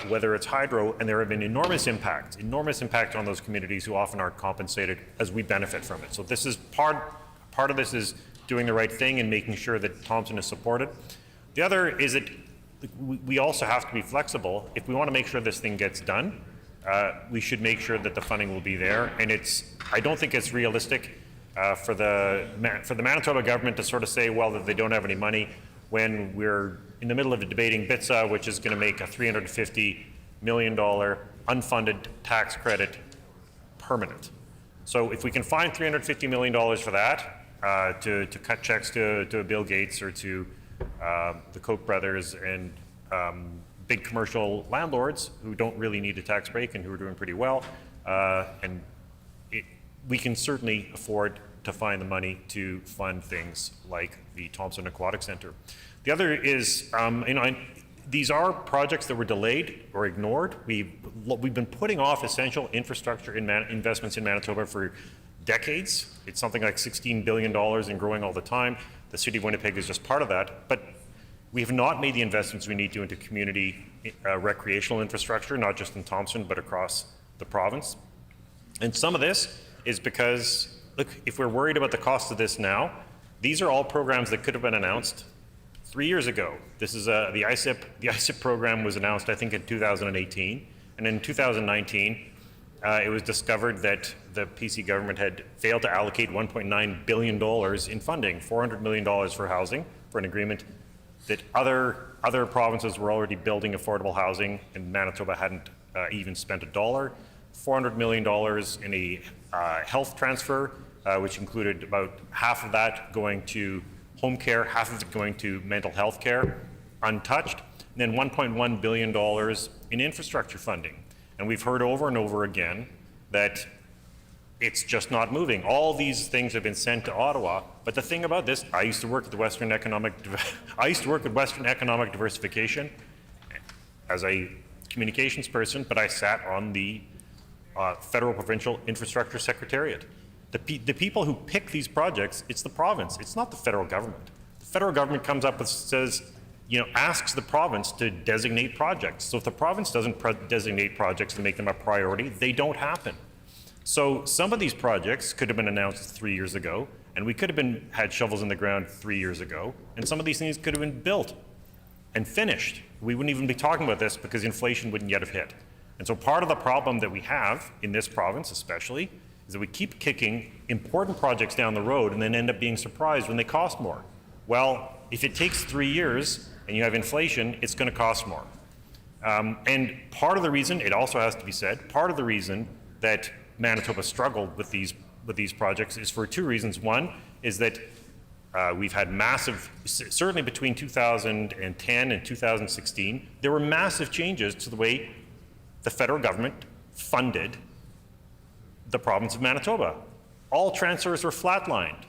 S13: whether it's hydro, and there have been enormous impact on those communities who often aren't compensated as we benefit from it. So this is part of this is doing the right thing and making sure that Thompson is supported. The other is that we also have to be flexible. If we want to make sure this thing gets done, we should make sure that the funding will be there. And I don't think it's realistic for the Manitoba government to sort of say, well, that they don't have any money. when we're in the middle of debating BITSA, which is going to make a $350 million unfunded tax credit permanent. So if we can find $350 million for that, to cut checks to Bill Gates or to the Koch brothers and big commercial landlords who don't really need a tax break and who are doing pretty well, we can certainly afford to find the money to fund things like the Thompson Aquatic Center. The other is, these are projects that were delayed or ignored. We've been putting off essential infrastructure investments in Manitoba for decades. It's something like $16 billion and growing all the time. The City of Winnipeg is just part of that. But we have not made the investments we need to into community recreational infrastructure, not just in Thompson, but across the province. And some of this is because, look, if we're worried about the cost of this now, these are all programs that could have been announced 3 years ago. This is the ISIP. The ISIP program was announced, I think, in 2018. And in 2019, it was discovered that the PC government had failed to allocate $1.9 billion in funding, $400 million for housing, for an agreement that other provinces were already building affordable housing, and Manitoba hadn't even spent a dollar. $400 million in a health transfer, which included about half of that going to home care, half of it going to mental health care, untouched, and then $1.1 billion in infrastructure funding. And we've heard over and over again that it's just not moving. All these things have been sent to Ottawa, but the thing about this, I used to work at the Western Economic Diversification as a communications person, but I sat on the Federal Provincial Infrastructure Secretariat. The people who pick these projects, it's the province. It's not the federal government. The federal government comes up and says, asks the province to designate projects. So if the province doesn't designate projects to make them a priority, they don't happen. So some of these projects could have been announced 3 years ago, and we could have had shovels in the ground 3 years ago, and some of these things could have been built and finished. We wouldn't even be talking about this because inflation wouldn't yet have hit. And so part of the problem that we have in this province especially is that we keep kicking important projects down the road and then end up being surprised when they cost more. Well, if it takes 3 years and you have inflation, it's going to cost more. And part of the reason, it also has to be said, part of the reason that Manitoba struggled with these projects is for two reasons. One is that we've had massive, certainly between 2010 and 2016, there were massive changes to the way the federal government funded the province of Manitoba. All transfers were flatlined.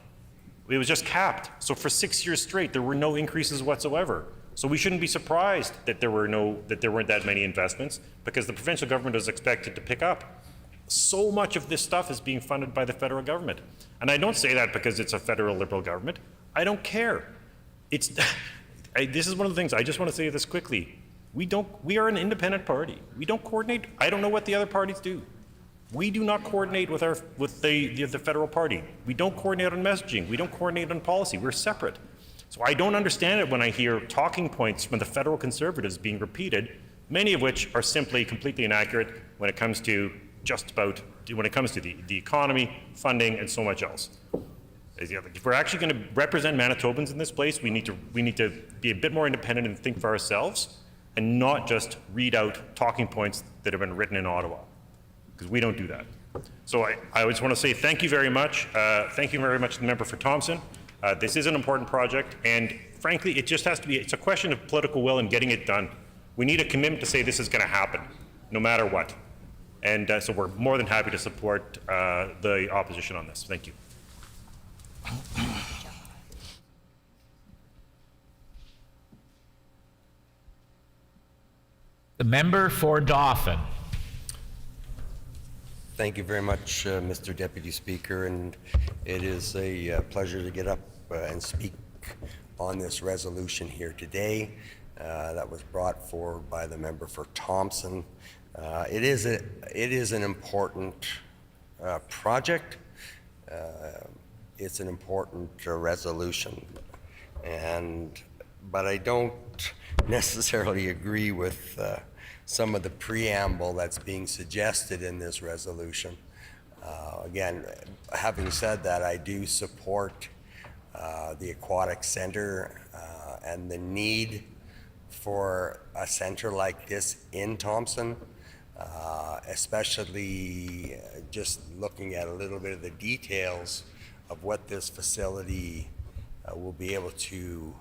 S13: It was just capped. So for 6 years straight, there were no increases whatsoever. So we shouldn't be surprised that there weren't that many investments, because the provincial government is expected to pick up. So much of this stuff is being funded by the federal government. And I don't say that because it's a federal Liberal government. I don't care. This is one of the things, I just want to say this quickly. We are an independent party. We don't coordinate. I don't know what the other parties do. We do not coordinate with the federal party. We don't coordinate on messaging. We don't coordinate on policy. We're separate. So I don't understand it when I hear talking points from the federal Conservatives being repeated, many of which are simply completely inaccurate when it comes to the economy, funding, and so much else. If we're actually going to represent Manitobans in this place, we need to be a bit more independent and think for ourselves, and not just read out talking points that have been written in Ottawa, because we don't do that. So I just want to say thank you very much. Thank you very much to the member for Thompson. This is an important project, and frankly, it just has to be, it's a question of political will and getting it done. We need a commitment to say this is going to happen, no matter what. And so we're more than happy to support the opposition on this. Thank you.
S18: The member for Dauphin.
S15: Thank you very much, Mr. Deputy Speaker, and it is a pleasure to get up and speak on this resolution here today that was brought forward by the member for Thompson. It is an important project. It's an important resolution, but I don't necessarily agree with some of the preamble that's being suggested in this resolution. Again, having said that, I do support the aquatic center and the need for a center like this in Thompson, especially just looking at a little bit of the details of what this facility will be able to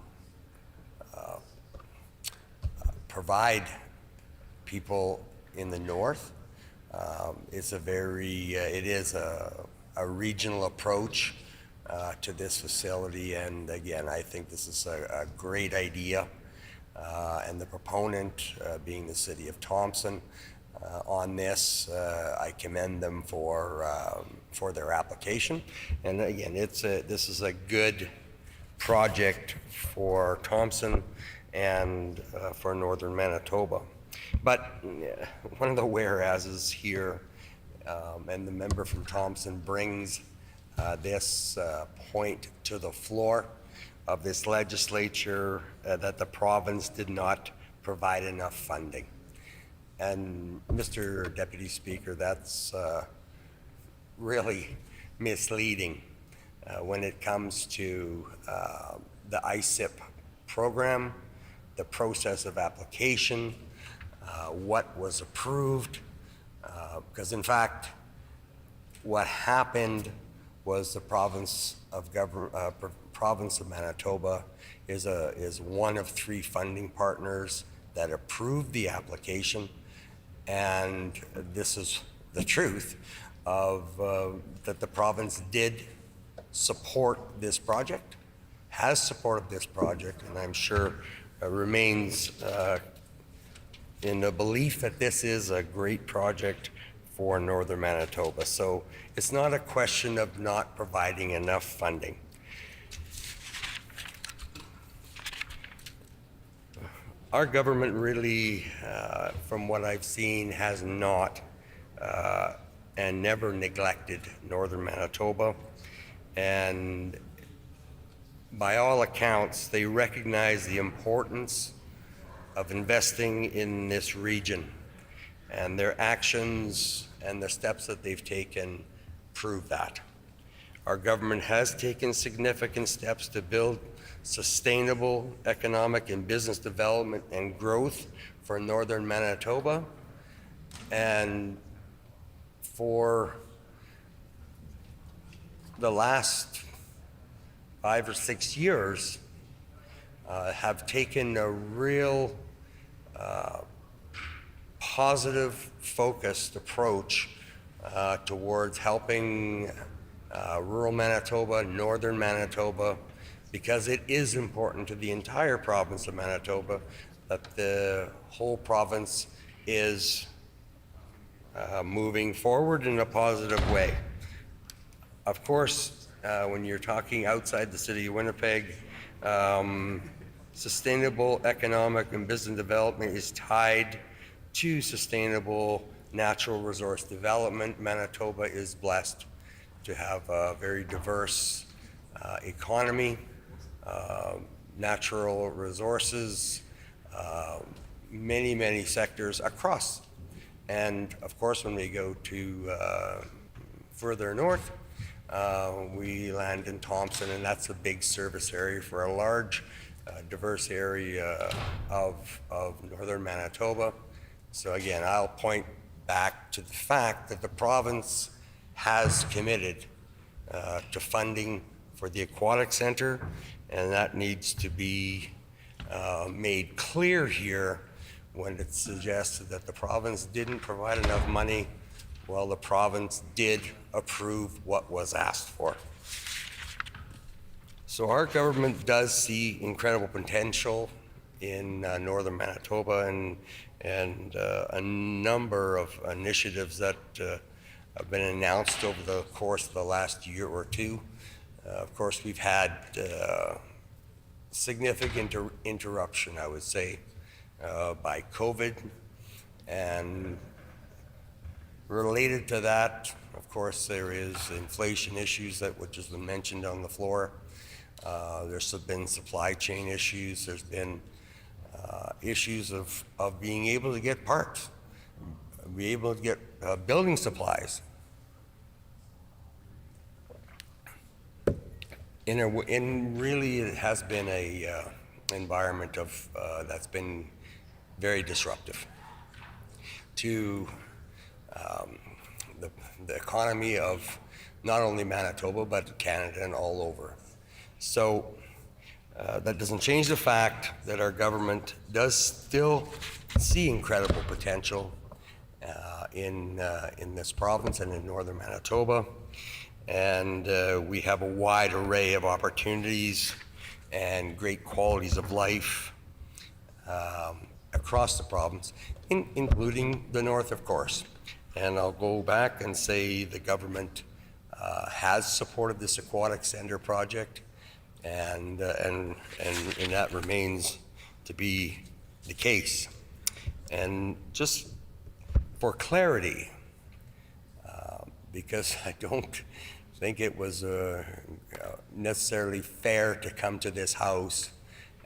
S15: provide people in the north. It is a regional approach to this facility, and again, I think this is a great idea. And the proponent being the city of Thompson on this, I commend them for their application. And again, this is a good project for Thompson and for northern Manitoba. But one of the whereases here, and the member from Thompson brings this point to the floor of this legislature, that the province did not provide enough funding. And Mr. Deputy Speaker, that's really misleading when it comes to the ISIP program, the process of application, what was approved, because in fact, what happened was the province of Manitoba is one of 3 funding partners that approved the application, and this is the truth of that the province did support this project, has supported this project, and I'm sure remains in the belief that this is a great project for northern Manitoba. So it's not a question of not providing enough funding. Our government really, from what I've seen, has not and never neglected northern Manitoba. And by all accounts, they recognize the importance of investing in this region, and their actions and the steps that they've taken prove that. Our government has taken significant steps to build sustainable economic and business development and growth for northern Manitoba, and for the last 5 or 6 years have taken a real positive, focused approach towards helping rural Manitoba, northern Manitoba, because it is important to the entire province of Manitoba that the whole province is moving forward in a positive way. Of course, when you're talking outside the city of Winnipeg, sustainable economic and business development is tied to sustainable natural resource development. Manitoba is blessed to have a very diverse economy, natural resources, many, many sectors across. And of course, when we go to further north, we land in Thompson, and that's a big service area for a large, diverse area of northern Manitoba. So again, I'll point back to the fact that the province has committed to funding for the aquatic center, and that needs to be made clear here when it's suggested that the province didn't provide enough money. Well, the province did approve what was asked for. So our government does see incredible potential in northern Manitoba, and a number of initiatives that have been announced over the course of the last year or two. Of course, we've had significant interruption, I would say, by COVID, and related to that, of course, there is inflation issues which has been mentioned on the floor. There's been supply chain issues. There's been issues of being able to get parts, be able to get building supplies. really, it has been a environment of that's been very disruptive to the economy of not only Manitoba but Canada and all over. So that doesn't change the fact that our government does still see incredible potential in this province and in northern Manitoba. And we have a wide array of opportunities and great qualities of life across the province, including the north, of course. And I'll go back and say the government has supported this aquatic center project, and that remains to be the case. And just for clarity, because I don't think it was necessarily fair to come to this house,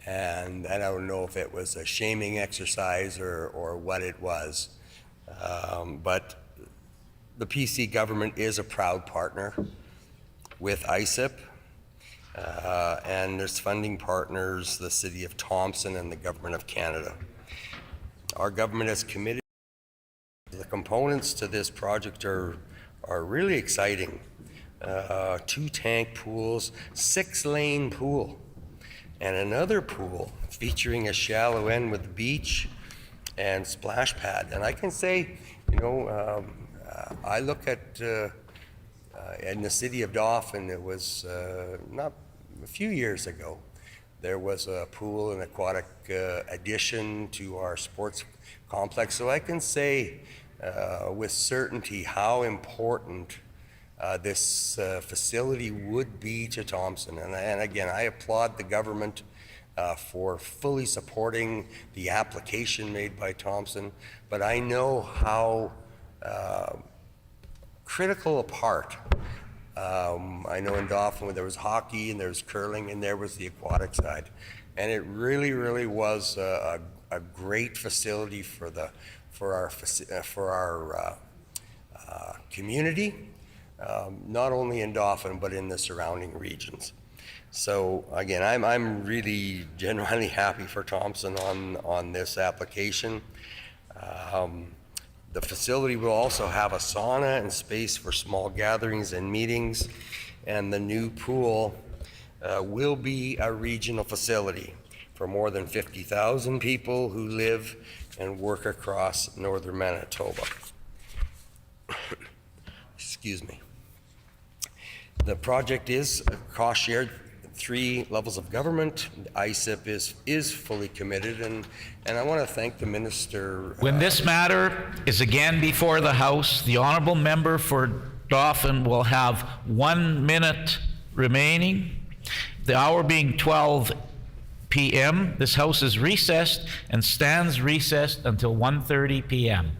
S15: and I don't know if it was a shaming exercise or what it was, but the PC government is a proud partner with ISIP, and there's funding partners, the City of Thompson and the Government of Canada. Our government is committed. The components to this project are really exciting. 2 tank pools, 6-lane pool, and another pool featuring a shallow end with beach and splash pad. And I can say, I look at in the city of Dauphin, it was not a few years ago, there was a pool and aquatic addition to our sports complex. So I can say with certainty how important this facility would be to Thompson. And again, I applaud the government for fully supporting the application made by Thompson, but I know how critical a part. I know in Dauphin where there was hockey and there was curling and there was the aquatic side. And it really, really was a great facility for our community, not only in Dauphin but in the surrounding regions. So again, I'm really genuinely happy for Thompson on this application. The facility will also have a sauna and space for small gatherings and meetings, and the new pool will be a regional facility for more than 50,000 people who live and work across northern Manitoba. Excuse me. The project is cost shared, 3 levels of government. ISIP is fully committed, and I want to thank the minister.
S18: When this matter is again before the House, the honourable member for Dauphin will have 1 minute remaining. The hour being 12 p.m. This House is recessed and stands recessed until 1:30 p.m.